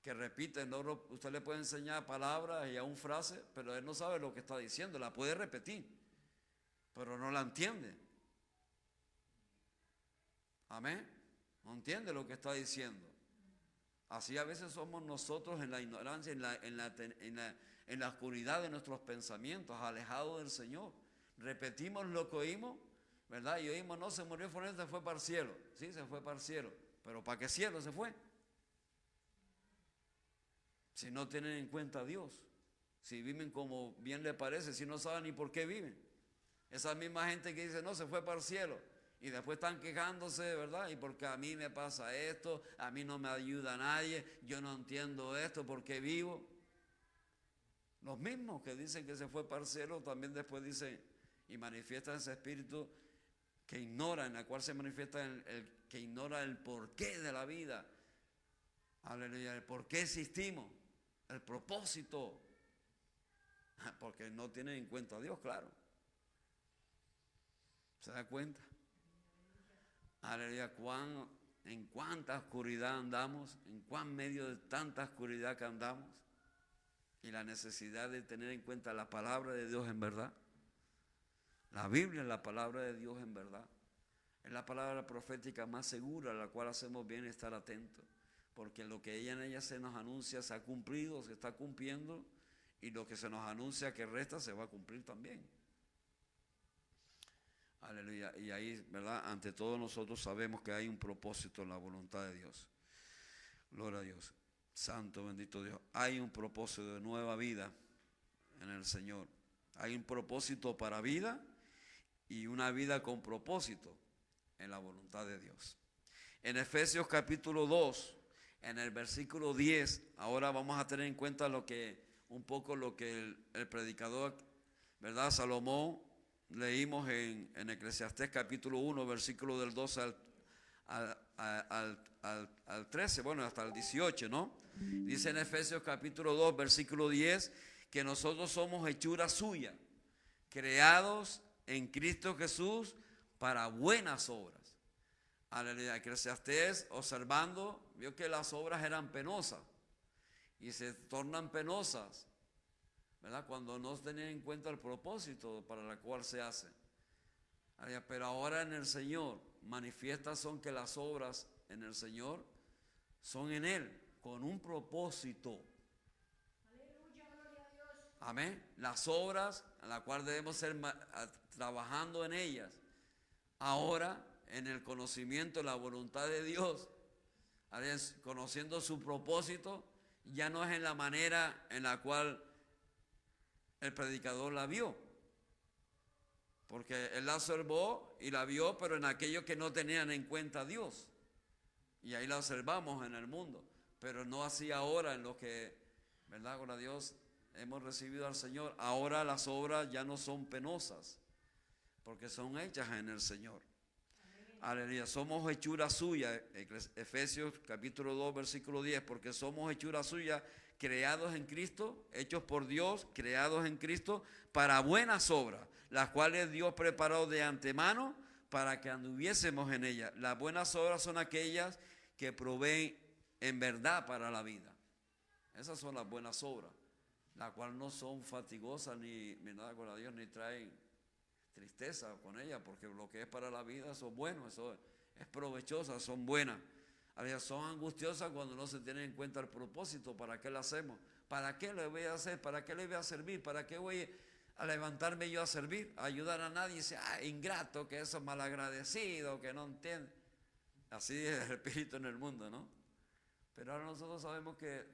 que repite. El loro, usted le puede enseñar palabras y aún frases, pero él no sabe lo que está diciendo. La puede repetir, pero no la entiende. Amén. No entiende lo que está diciendo. Así a veces somos nosotros, en la ignorancia, en la oscuridad de nuestros pensamientos, alejados del Señor. Repetimos lo que oímos, ¿verdad? Y oímos, no, se murió Fornés, se fue para el cielo. Sí, se fue para el cielo. Pero ¿para qué cielo se fue? Si no tienen en cuenta a Dios, si viven como bien le parece, si no saben ni por qué viven. Esa misma gente que dice, no, se fue para el cielo, y después están quejándose, ¿verdad? Y porque a mí me pasa esto, a mí no me ayuda nadie, yo no entiendo esto, ¿por qué vivo? Los mismos que dicen que se fue para el cielo, también después dicen y manifiestan ese espíritu que ignora, en la cual se manifiesta que ignora el porqué de la vida. Aleluya, el por qué existimos, el propósito, porque no tienen en cuenta a Dios, claro. ¿Se da cuenta? Aleluya, en cuánta oscuridad andamos, en cuán medio de tanta oscuridad que andamos, y la necesidad de tener en cuenta la palabra de Dios en verdad. La Biblia es la palabra de Dios en verdad. Es la palabra profética más segura, a la cual hacemos bien estar atentos, porque lo que en ella se nos anuncia se ha cumplido, se está cumpliendo, y lo que se nos anuncia que resta se va a cumplir también. Aleluya. Y ahí, ¿verdad? Ante todo nosotros sabemos que hay un propósito en la voluntad de Dios. Gloria a Dios. Santo, bendito Dios. Hay un propósito de nueva vida en el Señor. Hay un propósito para vida y una vida con propósito en la voluntad de Dios. En Efesios capítulo 2, en el versículo 10, ahora vamos a tener en cuenta un poco lo que el predicador, ¿verdad? Salomón, leímos en Eclesiastés capítulo 1, versículo del 12 al 13, bueno, hasta el 18, ¿no? Dice en Efesios capítulo 2, versículo 10, que nosotros somos hechura suya, creados en Cristo Jesús para buenas obras. Aleluya. Eclesiastés, observando, vio que las obras eran penosas y se tornan penosas, ¿verdad? Cuando no tenían en cuenta el propósito para el cual se hace. Pero ahora en el Señor, manifiestas son que las obras en el Señor son en Él, con un propósito. Aleluya, gloria a Dios. Amén. Las obras en las cuales debemos ser trabajando en ellas. Ahora, en el conocimiento de la voluntad de Dios, conociendo su propósito, ya no es en la manera en la cual el predicador la vio. Porque él la observó y la vio, pero en aquellos que no tenían en cuenta a Dios. Y ahí la observamos en el mundo. Pero no así ahora en lo que, ¿verdad? Con Dios hemos recibido al Señor. Ahora las obras ya no son penosas, porque son hechas en el Señor. Aleluya. Somos hechura suya. Efesios capítulo 2, versículo 10. Porque somos hechura suya, creados en Cristo, hechos por Dios, creados en Cristo, para buenas obras, las cuales Dios preparó de antemano para que anduviésemos en ellas. Las buenas obras son aquellas que proveen en verdad para la vida. Esas son las buenas obras, las cuales no son fatigosas ni nada con Dios, ni traen tristeza con ellas, porque lo que es para la vida, eso es bueno, eso es provechosa, son buenas. Son angustiosas cuando no se tiene en cuenta el propósito. ¿Para qué lo hacemos? ¿Para qué le voy a hacer? ¿Para qué le voy a servir? ¿Para qué voy a levantarme yo a servir? A ayudar a nadie. Y dice, ingrato, que eso es malagradecido, que no entiende. Así es el espíritu en el mundo, ¿no? Pero ahora nosotros sabemos que,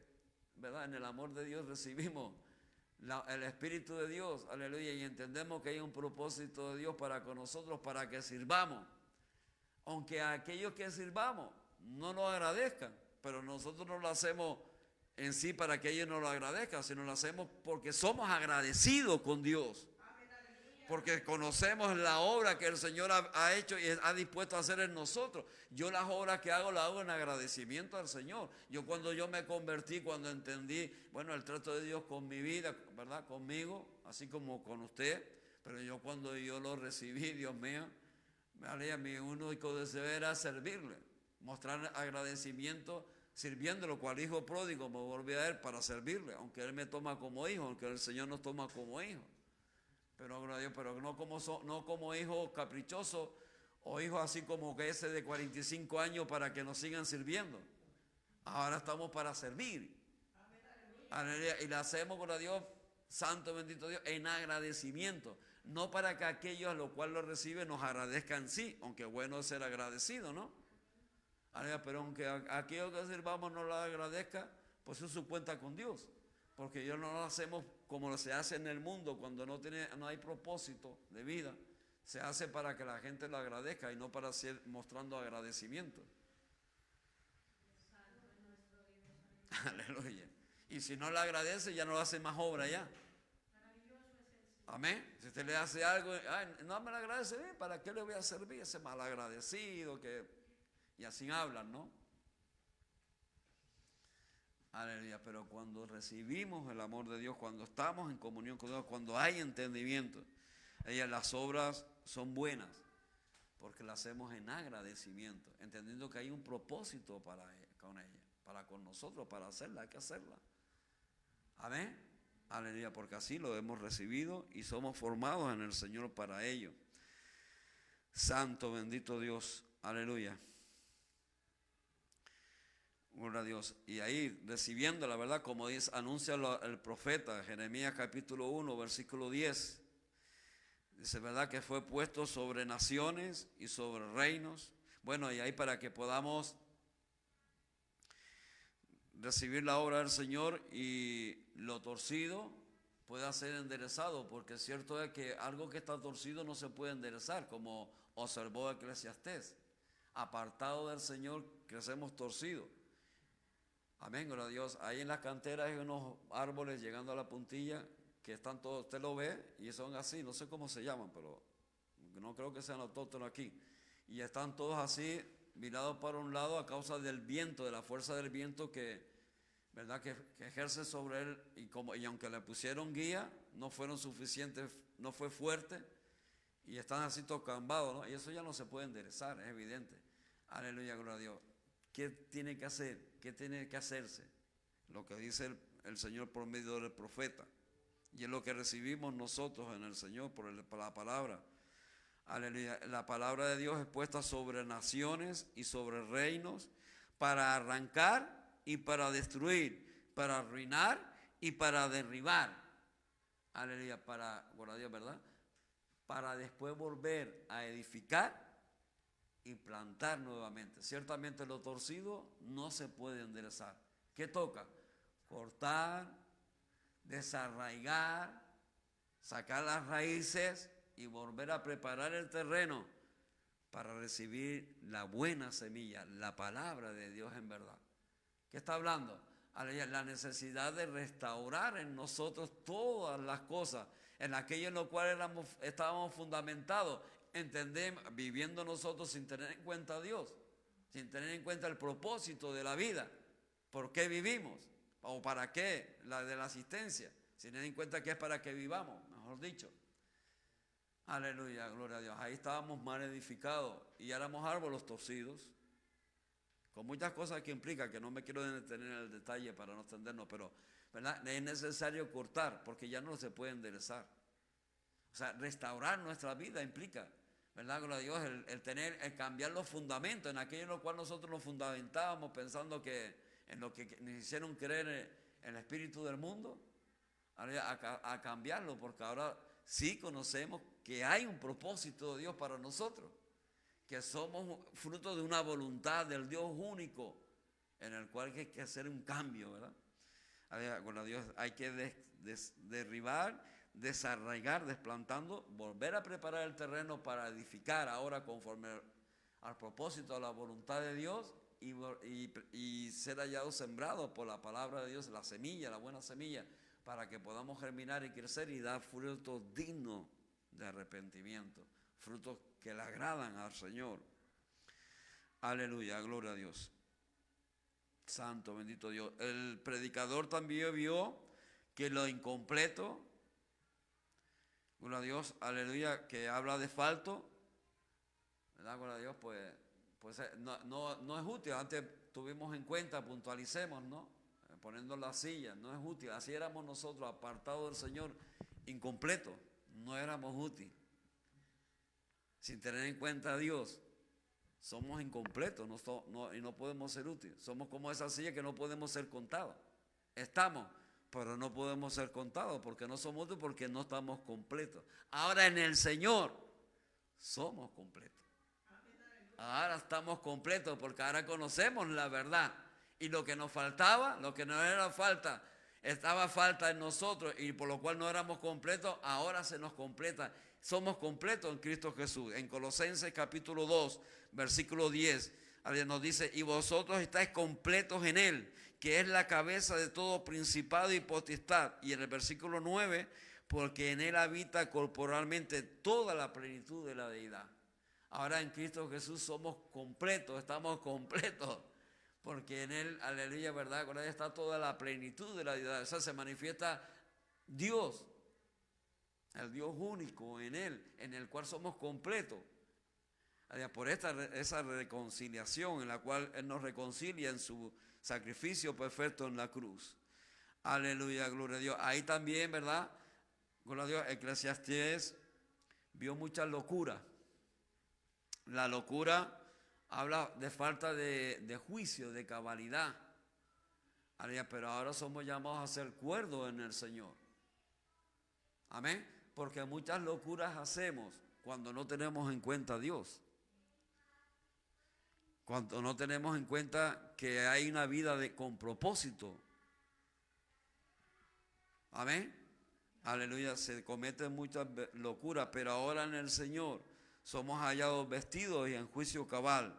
¿verdad? En el amor de Dios recibimos el Espíritu de Dios, aleluya, y entendemos que hay un propósito de Dios para con nosotros, para que sirvamos. Aunque a aquellos que sirvamos no nos agradezcan, pero nosotros no lo hacemos en sí para que ellos nos lo agradezcan, sino lo hacemos porque somos agradecidos con Dios. Porque conocemos la obra que el Señor ha hecho y ha dispuesto a hacer en nosotros. Yo las obras que hago, las hago en agradecimiento al Señor. Yo cuando yo me convertí, cuando entendí, bueno, el trato de Dios con mi vida, ¿verdad? Conmigo, así como con usted. Pero yo cuando yo lo recibí, Dios mío, mi único deseo era servirle, mostrar agradecimiento, sirviéndolo, cual hijo pródigo me volví a Él para servirle, aunque Él me toma como hijo, aunque el Señor nos toma como hijo. Pero no como hijo caprichoso o hijo así como que ese de 45 años para que nos sigan sirviendo. Ahora estamos para servir. Aleluya. Y le hacemos con Dios, santo bendito Dios, en agradecimiento. No para que aquellos a los cuales lo reciben nos agradezcan sí, aunque bueno es ser agradecido, ¿no? Aleluya. Pero aunque aquellos que sirvamos no lo agradezca, pues es su cuenta con Dios. Porque yo no lo hacemos como se hace en el mundo cuando no hay propósito de vida. Se hace para que la gente lo agradezca y no para seguir mostrando agradecimiento. Aleluya. Y si no le agradece, ya no hace más obra ya. Amén. Si usted le hace algo, no me lo agradece, ¿para qué le voy a servir? Ese malagradecido que... Y así hablan, ¿no? Aleluya, pero cuando recibimos el amor de Dios, cuando estamos en comunión con Dios, cuando hay entendimiento, las obras son buenas, porque las hacemos en agradecimiento, entendiendo que hay un propósito con ella, para con nosotros, para hacerla, hay que hacerla. Amén. Aleluya, porque así lo hemos recibido y somos formados en el Señor para ello. Santo, bendito Dios, aleluya. Gloria a Dios. Y ahí recibiendo la verdad, como dice, anuncia el profeta, Jeremías capítulo 1, versículo 10. Dice, verdad, que fue puesto sobre naciones y sobre reinos. Bueno, y ahí para que podamos recibir la obra del Señor y lo torcido pueda ser enderezado, porque cierto es que algo que está torcido no se puede enderezar, como observó Eclesiastés. Apartado del Señor crecemos torcidos. Amén, gloria a Dios. Ahí en las canteras hay unos árboles llegando a la puntilla que están todos, usted lo ve y son así, no sé cómo se llaman, pero no creo que sean autóctonos aquí. Y están todos así, mirados para un lado a causa del viento, de la fuerza del viento que, ¿verdad? Que ejerce sobre él. Y aunque le pusieron guía, no fueron suficientes, no fue fuerte. Y están así tocambados, ¿no? Y eso ya no se puede enderezar, es evidente. Aleluya, gloria a Dios. ¿Qué tiene que hacer? ¿Qué tiene que hacerse? Lo que dice el Señor por medio del profeta. Y es lo que recibimos nosotros en el Señor por la palabra. Aleluya. La palabra de Dios es puesta sobre naciones y sobre reinos para arrancar y para destruir, para arruinar y para derribar. Aleluya. Gloria a Dios, ¿verdad? Para después volver a edificar y plantar nuevamente. Ciertamente lo torcido no se puede enderezar. ¿Qué toca? Cortar, desarraigar, sacar las raíces y volver a preparar el terreno para recibir la buena semilla, la palabra de Dios en verdad. ¿Qué está hablando? La necesidad de restaurar en nosotros todas las cosas, en aquello en lo cual estábamos fundamentados, entendemos, viviendo nosotros sin tener en cuenta a Dios, sin tener en cuenta el propósito de la vida, por qué vivimos, o para qué, la de la asistencia, sin tener en cuenta que es para que vivamos, mejor dicho. Aleluya, gloria a Dios. Ahí estábamos mal edificados y éramos árboles torcidos, con muchas cosas que implica, que no me quiero detener en el detalle para no extendernos, pero ¿verdad? Es necesario cortar porque ya no se puede enderezar. O sea, restaurar nuestra vida implica, ¿verdad? Gloria a Dios, el cambiar los fundamentos, en aquello en lo cual nosotros nos fundamentábamos pensando que en lo que nos hicieron creer en el espíritu del mundo, a cambiarlo, porque ahora sí conocemos que hay un propósito de Dios para nosotros, que somos fruto de una voluntad del Dios único, en el cual hay que hacer un cambio, ¿verdad? Con Dios hay que derribar, desarraigar, desplantando, volver a preparar el terreno para edificar ahora conforme al propósito, a la voluntad de Dios y ser hallados sembrados por la palabra de Dios, la semilla, la buena semilla, para que podamos germinar y crecer y dar frutos dignos de arrepentimiento, frutos que le agradan al Señor. Aleluya, gloria a Dios. Santo, bendito Dios. El predicador también vio que lo incompleto, gloria a Dios, aleluya, que habla de falto, ¿verdad? Gloria a Dios, pues no es útil. Antes tuvimos en cuenta, puntualicemos, ¿no? Poniendo las sillas, no es útil. Así éramos nosotros, apartados del Señor, incompletos, no éramos útiles. Sin tener en cuenta a Dios, somos incompletos y no podemos ser útiles. Somos como esa silla que no podemos ser contados. Estamos, pero no podemos ser contados porque no somos útiles, porque no estamos completos. Ahora en el Señor somos completos. Ahora estamos completos porque ahora conocemos la verdad. Y lo que nos faltaba, lo que no era falta, estaba falta en nosotros y por lo cual no éramos completos, ahora se nos completa. Somos completos en Cristo Jesús. En Colosenses capítulo 2, versículo 10, nos dice, y vosotros estáis completos en Él, que es la cabeza de todo principado y potestad. Y en el versículo 9, porque en Él habita corporalmente toda la plenitud de la deidad. Ahora en Cristo Jesús somos completos, estamos completos. Porque en Él, aleluya, ¿verdad? Con Él está toda la plenitud de la deidad. O sea, se manifiesta Dios, el Dios único en Él, en el cual somos completos. Por esa reconciliación en la cual Él nos reconcilia en su sacrificio perfecto en la cruz. Aleluya, gloria a Dios. Ahí también, ¿verdad? Gloria a Dios, Eclesiastés vio mucha locura. La locura habla de falta de juicio, de cabalidad. Pero ahora somos llamados a ser cuerdos en el Señor. Amén. Porque muchas locuras hacemos cuando no tenemos en cuenta a Dios. Cuando no tenemos en cuenta que hay una vida con propósito. Amén. Aleluya. Se cometen muchas locuras, pero ahora en el Señor somos hallados vestidos y en juicio cabal.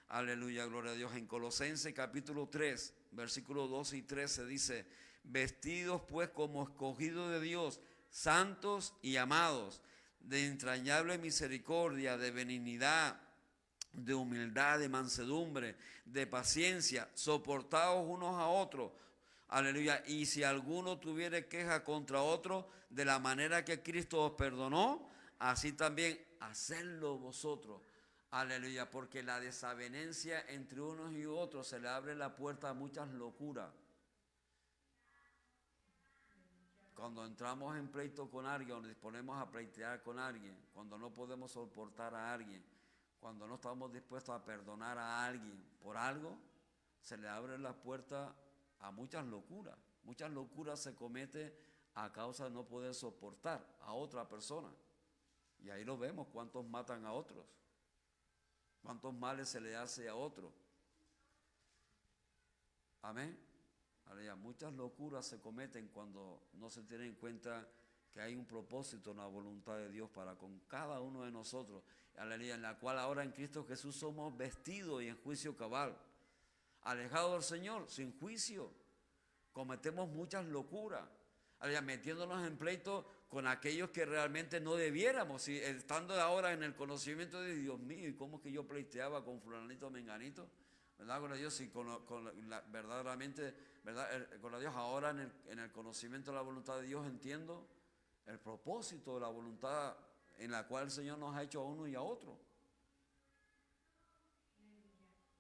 Aleluya, gloria a Dios. En Colosenses capítulo 3, versículos 12 y 13 dice: vestidos pues como escogidos de Dios, santos y amados, de entrañable misericordia, de benignidad, de humildad, de mansedumbre, de paciencia, soportaos unos a otros. Aleluya. Y si alguno tuviere queja contra otro, de la manera que Cristo os perdonó, así también hacedlo vosotros. Aleluya. Porque la desavenencia entre unos y otros se le abre la puerta a muchas locuras. Cuando entramos en pleito con alguien, o nos disponemos a pleitear con alguien, cuando no podemos soportar a alguien, cuando no estamos dispuestos a perdonar a alguien por algo, se le abre la puerta a muchas locuras. Muchas locuras se cometen a causa de no poder soportar a otra persona. Y ahí lo vemos, cuántos matan a otros, cuántos males se le hace a otros. Amén. Aleluya. Muchas locuras se cometen cuando no se tiene en cuenta que hay un propósito en la voluntad de Dios para con cada uno de nosotros. Aleluya. En la cual ahora en Cristo Jesús somos vestidos y en juicio cabal. Alejados del Señor, sin juicio. Cometemos muchas locuras. Aleluya. Metiéndonos en pleito con aquellos que realmente no debiéramos. Y estando ahora en el conocimiento de Dios mío, ¿y cómo que yo pleiteaba con fulanito menganito? ¿Verdad? Con Dios, y verdaderamente, ¿verdad? Con Dios, ahora en el conocimiento de la voluntad de Dios entiendo el propósito de la voluntad en la cual el Señor nos ha hecho a uno y a otro.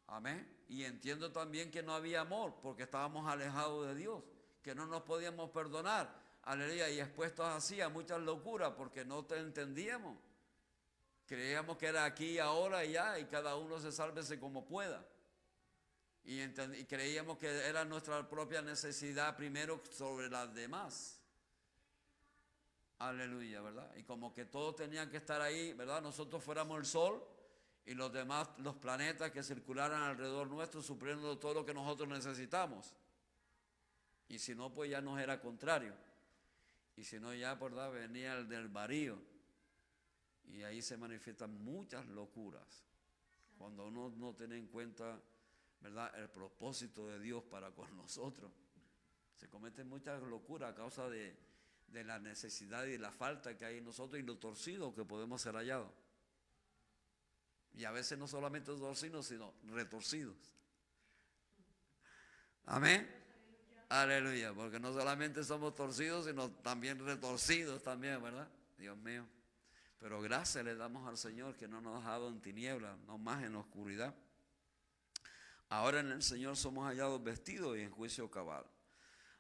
Amén. Y entiendo también que no había amor porque estábamos alejados de Dios, que no nos podíamos perdonar. Aleluya. Y expuestos así a muchas locuras porque no te entendíamos. Creíamos que era aquí y ahora y ya, y cada uno se sálvese como pueda. Y creíamos que era nuestra propia necesidad primero sobre las demás. Aleluya, ¿verdad? Y como que todos tenían que estar ahí, ¿verdad? Nosotros fuéramos el sol y los demás, los planetas que circularan alrededor nuestro, supliendo todo lo que nosotros necesitamos. Y si no, pues ya nos era contrario. Y si no, ya, ¿verdad? Venía el del varío. Y ahí se manifiestan muchas locuras. Cuando uno no tiene en cuenta, ¿verdad?, el propósito de Dios para con nosotros. Se cometen muchas locuras a causa de la necesidad y de la falta que hay en nosotros y lo torcido que podemos ser hallados. Y a veces no solamente torcidos, sino retorcidos. Amén. Aleluya, porque no solamente somos torcidos, sino también retorcidos también, ¿verdad? Dios mío. Pero gracias le damos al Señor que no nos ha dejado en tinieblas, no más en oscuridad. Ahora en el Señor somos hallados vestidos y en juicio cabal.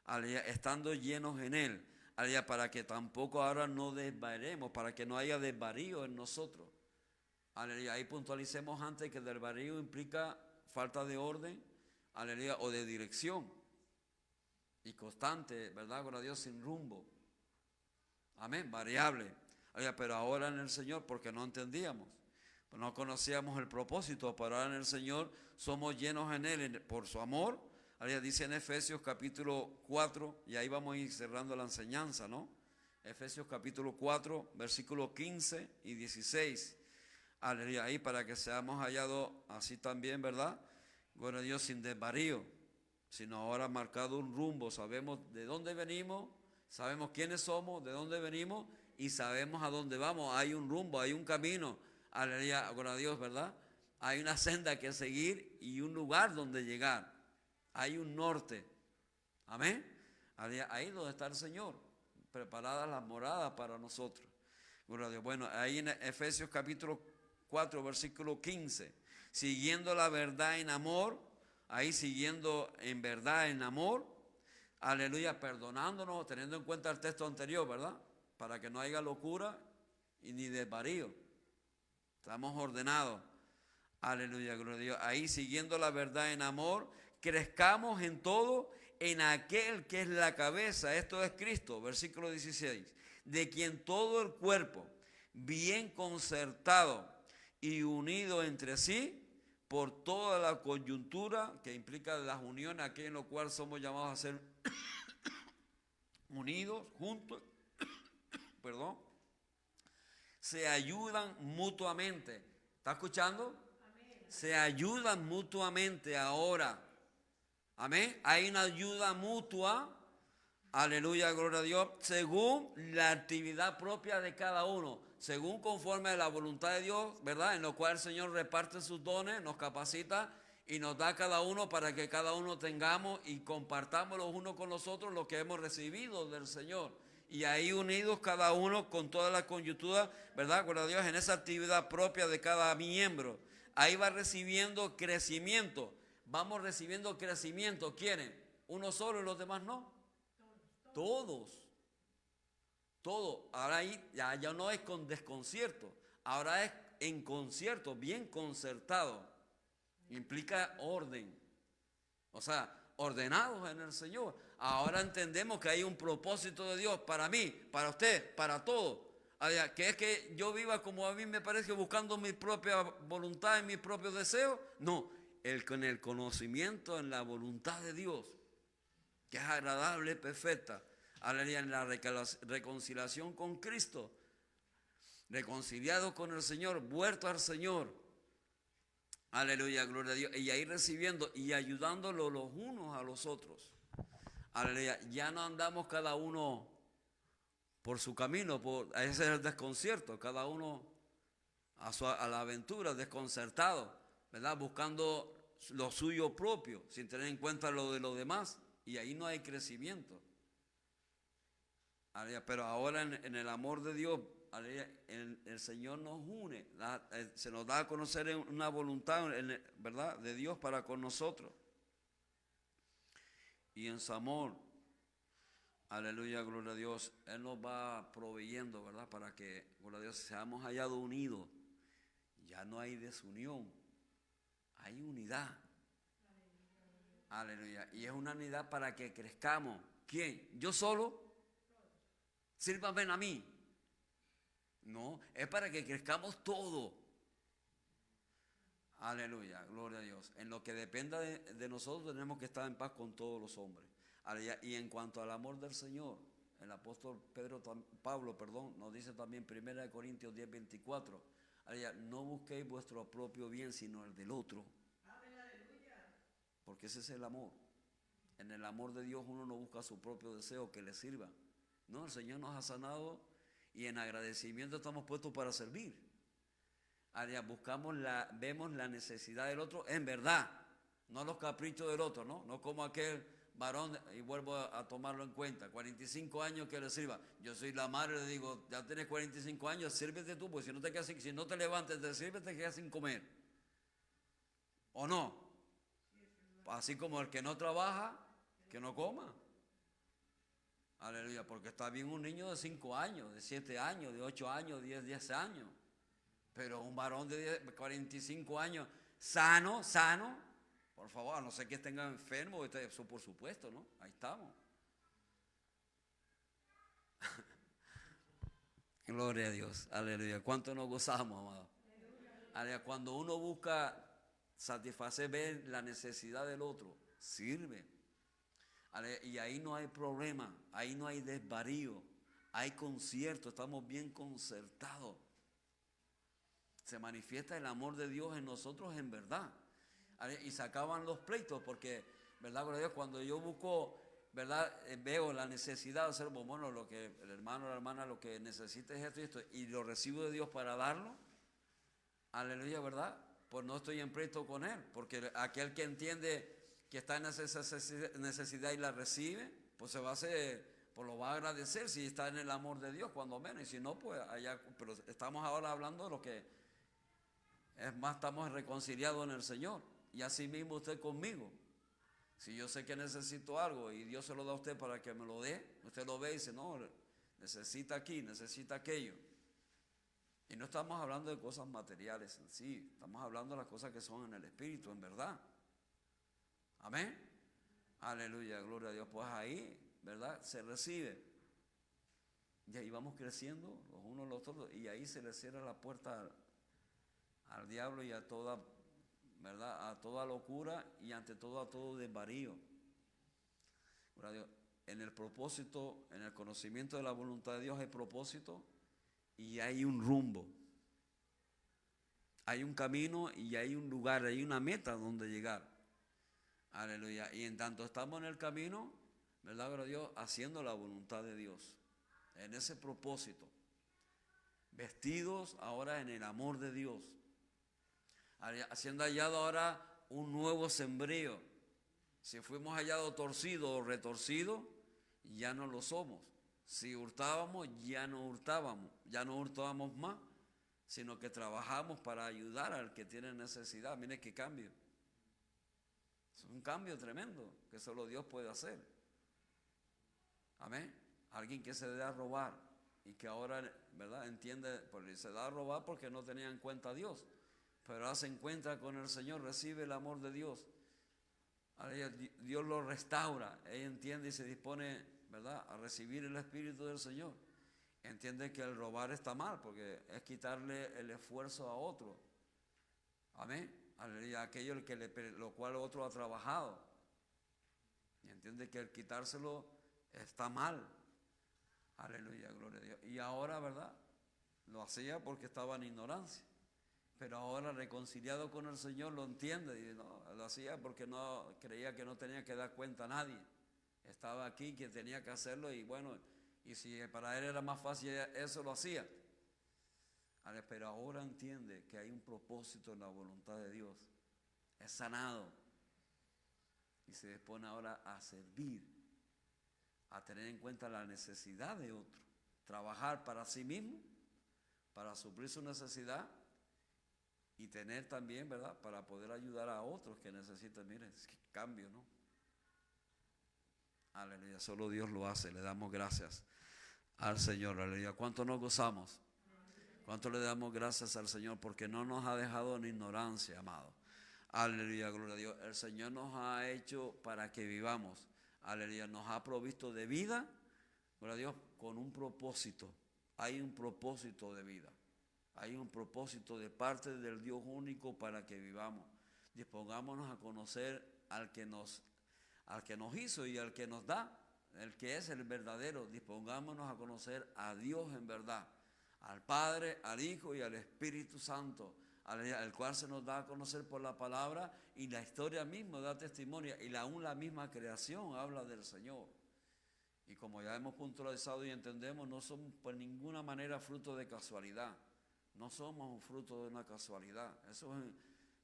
Aleluya, estando llenos en Él. Aleluya, para que tampoco ahora no desvariemos, para que no haya desvarío en nosotros. Aleluya, ahí puntualicemos antes que desvarío implica falta de orden, aleluya, o de dirección. Y constante, ¿verdad? Con Dios sin rumbo. Amén, variable. Aleluya, pero ahora en el Señor, porque no entendíamos. No conocíamos el propósito, pero ahora en el Señor somos llenos en Él por su amor. Aleluya, dice en Efesios capítulo 4, y ahí vamos a ir cerrando la enseñanza, ¿no? Efesios capítulo 4, versículos 15 y 16. Aleluya, ahí para que seamos hallados así también, ¿verdad? Bueno, Dios sin desvarío, sino ahora marcado un rumbo. Sabemos de dónde venimos, sabemos quiénes somos, de dónde venimos y sabemos a dónde vamos. Hay un rumbo, hay un camino. Aleluya, gloria a Dios, ¿verdad? Hay una senda que seguir y un lugar donde llegar. Hay un norte. Amén. Ahí donde está el Señor, preparadas las moradas para nosotros. Gloria a Dios. Bueno, ahí en Efesios capítulo 4, versículo 15. Siguiendo la verdad en amor, ahí siguiendo en verdad en amor, aleluya, perdonándonos, teniendo en cuenta el texto anterior, ¿verdad? Para que no haya locura y ni desvarío. Estamos ordenados. Aleluya, gloria a Dios. Ahí siguiendo la verdad en amor, crezcamos en todo en aquel que es la cabeza, esto es Cristo, versículo 16, de quien todo el cuerpo, bien concertado y unido entre sí, por toda la coyuntura que implica las uniones, aquello en lo cual somos llamados a ser unidos, juntos, perdón, se ayudan mutuamente. ¿Está escuchando? Amén. Se ayudan mutuamente ahora. Amén. Hay una ayuda mutua. Aleluya, gloria a Dios. Según la actividad propia de cada uno. Según conforme a la voluntad de Dios, ¿verdad? En lo cual el Señor reparte sus dones, nos capacita y nos da a cada uno para que cada uno tengamos y compartamos los unos con los otros lo que hemos recibido del Señor. Y ahí unidos cada uno con toda la conyuntura, ¿verdad? Gloria a Dios, en esa actividad propia de cada miembro. Ahí va recibiendo crecimiento. Vamos recibiendo crecimiento. ¿Quiénes? Uno solo y los demás no. Todos. Todo. Ahora ahí ya no es con desconcierto. Ahora es en concierto, bien concertado. Implica orden. O sea, ordenados en el Señor. Ahora entendemos que hay un propósito de Dios para mí, para usted, para todos. Que es que yo viva como a mí me parece, buscando mi propia voluntad y mis propios deseos. No, con el conocimiento en la voluntad de Dios, que es agradable, perfecta. Aleluya, en la reconciliación con Cristo, reconciliado con el Señor, vuelto al Señor. Aleluya, gloria a Dios. Y ahí recibiendo y ayudándolo los unos a los otros. Aleluya, ya no andamos cada uno por su camino, ese es el desconcierto, cada uno a la aventura, desconcertado, ¿verdad? Buscando lo suyo propio, sin tener en cuenta lo de los demás. Y ahí no hay crecimiento. Pero ahora en el amor de Dios, el Señor nos une, se nos da a conocer una voluntad, ¿verdad?, de Dios para con nosotros. Y en su amor, aleluya, gloria a Dios, Él nos va proveyendo, ¿verdad?, para que, gloria a Dios, seamos hallados unidos. Ya no hay desunión, hay unidad. Aleluya. Y es una unidad para que crezcamos. ¿Quién? ¿Yo solo? Sírvame a mí. No, es para que crezcamos todo. Aleluya, gloria a Dios. En lo que dependa de nosotros tenemos que estar en paz con todos los hombres. Aleluya. Y en cuanto al amor del Señor, el apóstol Pablo nos dice también 1 Corintios 10:24. Aleluya, no busquéis vuestro propio bien, sino el del otro. Porque ese es el amor. En el amor de Dios uno no busca su propio deseo que le sirva. No, el Señor nos ha sanado y en agradecimiento estamos puestos para servir. Vemos la necesidad del otro en verdad, no los caprichos del otro, ¿no? No como aquel varón, y vuelvo a tomarlo en cuenta, 45 años que le sirva. Yo soy la madre, le digo, ya tienes 45 años, sírvete tú, porque si no te levantes, te sirves, te quedas sin comer. ¿O no? Así como el que no trabaja, que no coma. Aleluya, porque está bien un niño de 5 años, de 7 años, de 8 años, 10 años. Pero un varón de 45 años, sano, por favor, a no ser que estén enfermo, eso por supuesto, ¿no? Ahí estamos. Gloria a Dios, aleluya. ¿Cuánto nos gozamos, amado? Aleluya. Cuando uno busca satisfacer, ver la necesidad del otro, sirve. Y ahí no hay problema, ahí no hay desvarío, hay concierto, estamos bien concertados. Se manifiesta el amor de Dios en nosotros en verdad. Y se acaban los pleitos porque, ¿verdad? Cuando yo busco, ¿verdad? Veo la necesidad de hacer, bueno, lo que el hermano o la hermana lo que necesita es esto y esto, y lo recibo de Dios para darlo. Aleluya, ¿verdad? Pues no estoy en pleito con él, porque aquel que entiende que está en esa necesidad y la recibe, pues lo va a agradecer si está en el amor de Dios, cuando menos, y si no, pues allá. Pero estamos ahora hablando de lo que es más, estamos reconciliados en el Señor, y así mismo usted conmigo. Si yo sé que necesito algo y Dios se lo da a usted para que me lo dé, usted lo ve y dice, no, necesita aquí, necesita aquello. Y no estamos hablando de cosas materiales en sí, estamos hablando de las cosas que son en el Espíritu, en verdad. Amén. Aleluya, gloria a Dios. Pues ahí, ¿verdad? Se recibe. Y ahí vamos creciendo los unos los otros. Y ahí se le cierra la puerta al diablo y a toda, ¿verdad?, a toda locura y ante todo a todo desvarío. Gloria a Dios. En el propósito, en el conocimiento de la voluntad de Dios hay propósito y hay un rumbo. Hay un camino y hay un lugar, hay una meta donde llegar. Aleluya. Y en tanto estamos en el camino, ¿verdad? Gloria a Dios, haciendo la voluntad de Dios. En ese propósito. Vestidos ahora en el amor de Dios. Siendo hallado ahora un nuevo sembrío. Si fuimos hallados torcidos o retorcidos, ya no lo somos. Si hurtábamos, ya no hurtábamos más, sino que trabajamos para ayudar al que tiene necesidad. Mire qué cambio. Es un cambio tremendo que solo Dios puede hacer. Amén. Alguien que se da a robar y que ahora, ¿verdad?, entiende, porque se da a robar porque no tenía en cuenta a Dios, pero ahora se encuentra con el Señor, recibe el amor de Dios. Dios lo restaura, ella entiende y se dispone, ¿verdad?, a recibir el Espíritu del Señor. Entiende que el robar está mal porque es quitarle el esfuerzo a otro. Amén. Aleluya, aquello lo cual otro ha trabajado. Y entiende que el quitárselo está mal. Aleluya, gloria a Dios. Y ahora, ¿verdad?, lo hacía porque estaba en ignorancia. Pero ahora reconciliado con el Señor lo entiende. Y no, lo hacía porque no creía que no tenía que dar cuenta a nadie. Estaba aquí, que tenía que hacerlo y bueno, y si para él era más fácil eso, lo hacía. Pero ahora entiende que hay un propósito en la voluntad de Dios. Es sanado. Y se dispone ahora a servir, a tener en cuenta la necesidad de otro. Trabajar para sí mismo, para suplir su necesidad y tener también, ¿verdad?, para poder ayudar a otros que necesitan. Miren, es que cambio, ¿no? Aleluya, solo Dios lo hace. Le damos gracias al Señor. Aleluya. ¿Cuánto nos gozamos? ¿Cuánto le damos gracias al Señor? Porque no nos ha dejado en ignorancia, amado. Aleluya, gloria a Dios. El Señor nos ha hecho para que vivamos. Aleluya, nos ha provisto de vida, gloria a Dios, con un propósito. Hay un propósito de vida. Hay un propósito de parte del Dios único para que vivamos. Dispongámonos a conocer al que nos hizo y al que nos da, el que es el verdadero. Dispongámonos a conocer a Dios en verdad, al Padre, al Hijo y al Espíritu Santo, el cual se nos da a conocer por la palabra, y la historia misma da testimonio, y aún la misma creación habla del Señor. Y como ya hemos puntualizado y entendemos, no somos por ninguna manera fruto de casualidad. No somos un fruto de una casualidad. Eso es,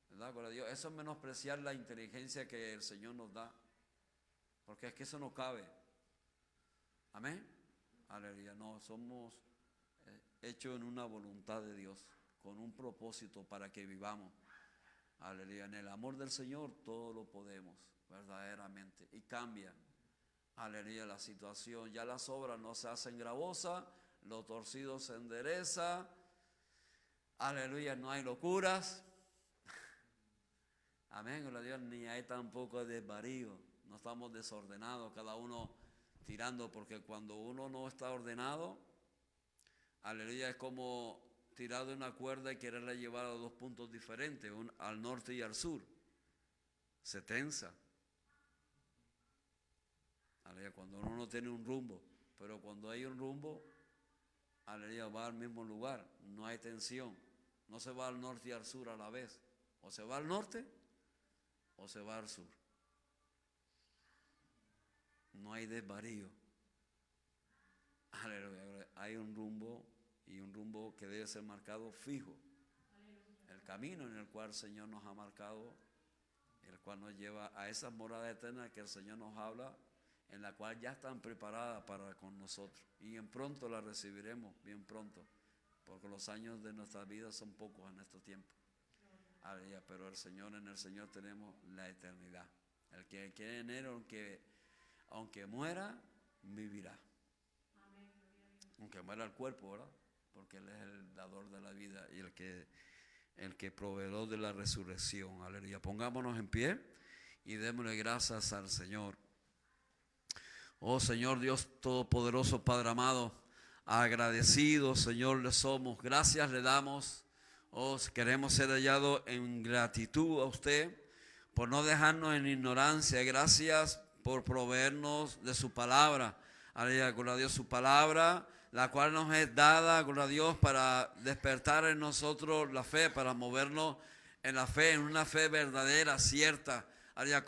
¿verdad? Gloria a Dios. Eso es menospreciar la inteligencia que el Señor nos da, porque es que eso no cabe. Amén. Aleluya. No, somos hechos en una voluntad de Dios, con un propósito para que vivamos. Aleluya. En el amor del Señor todo lo podemos, verdaderamente. Y cambia, aleluya, la situación. Ya las obras no se hacen gravosas, lo torcido se endereza. Aleluya, no hay locuras. Amén, gloria a Dios. Ni hay tampoco desvarío. No estamos desordenados, cada uno tirando, porque cuando uno no está ordenado, aleluya, es como tirar de una cuerda y quererla llevar a dos puntos diferentes, al norte y al sur. Se tensa. Aleluya, cuando uno no tiene un rumbo, pero cuando hay un rumbo, aleluya, va al mismo lugar, no hay tensión. No se va al norte y al sur a la vez. O se va al norte o se va al sur. No hay desvarío. Aleluya. Hay un rumbo, y un rumbo que debe ser marcado fijo. El camino en el cual el Señor nos ha marcado, el cual nos lleva a esa morada eterna que el Señor nos habla, en la cual ya están preparadas para con nosotros. Y en pronto la recibiremos, bien pronto. Porque los años de nuestra vida son pocos en estos tiempos. Aleluya, pero en el Señor tenemos la eternidad. El que quiere en Él, aunque muera, vivirá. Aunque muera el cuerpo, ¿verdad? Porque Él es el dador de la vida y el que proveedor de la resurrección. Aleluya. Pongámonos en pie y démosle gracias al Señor. Oh Señor Dios Todopoderoso, Padre amado, agradecidos, Señor, le somos. Gracias le damos. Oh, queremos ser hallados en gratitud a usted por no dejarnos en ignorancia. Gracias por proveernos de su palabra. Aleluya, gloria a Dios, su palabra, la cual nos es dada, gloria a Dios, para despertar en nosotros la fe, para movernos en la fe, en una fe verdadera, cierta. Aleluya,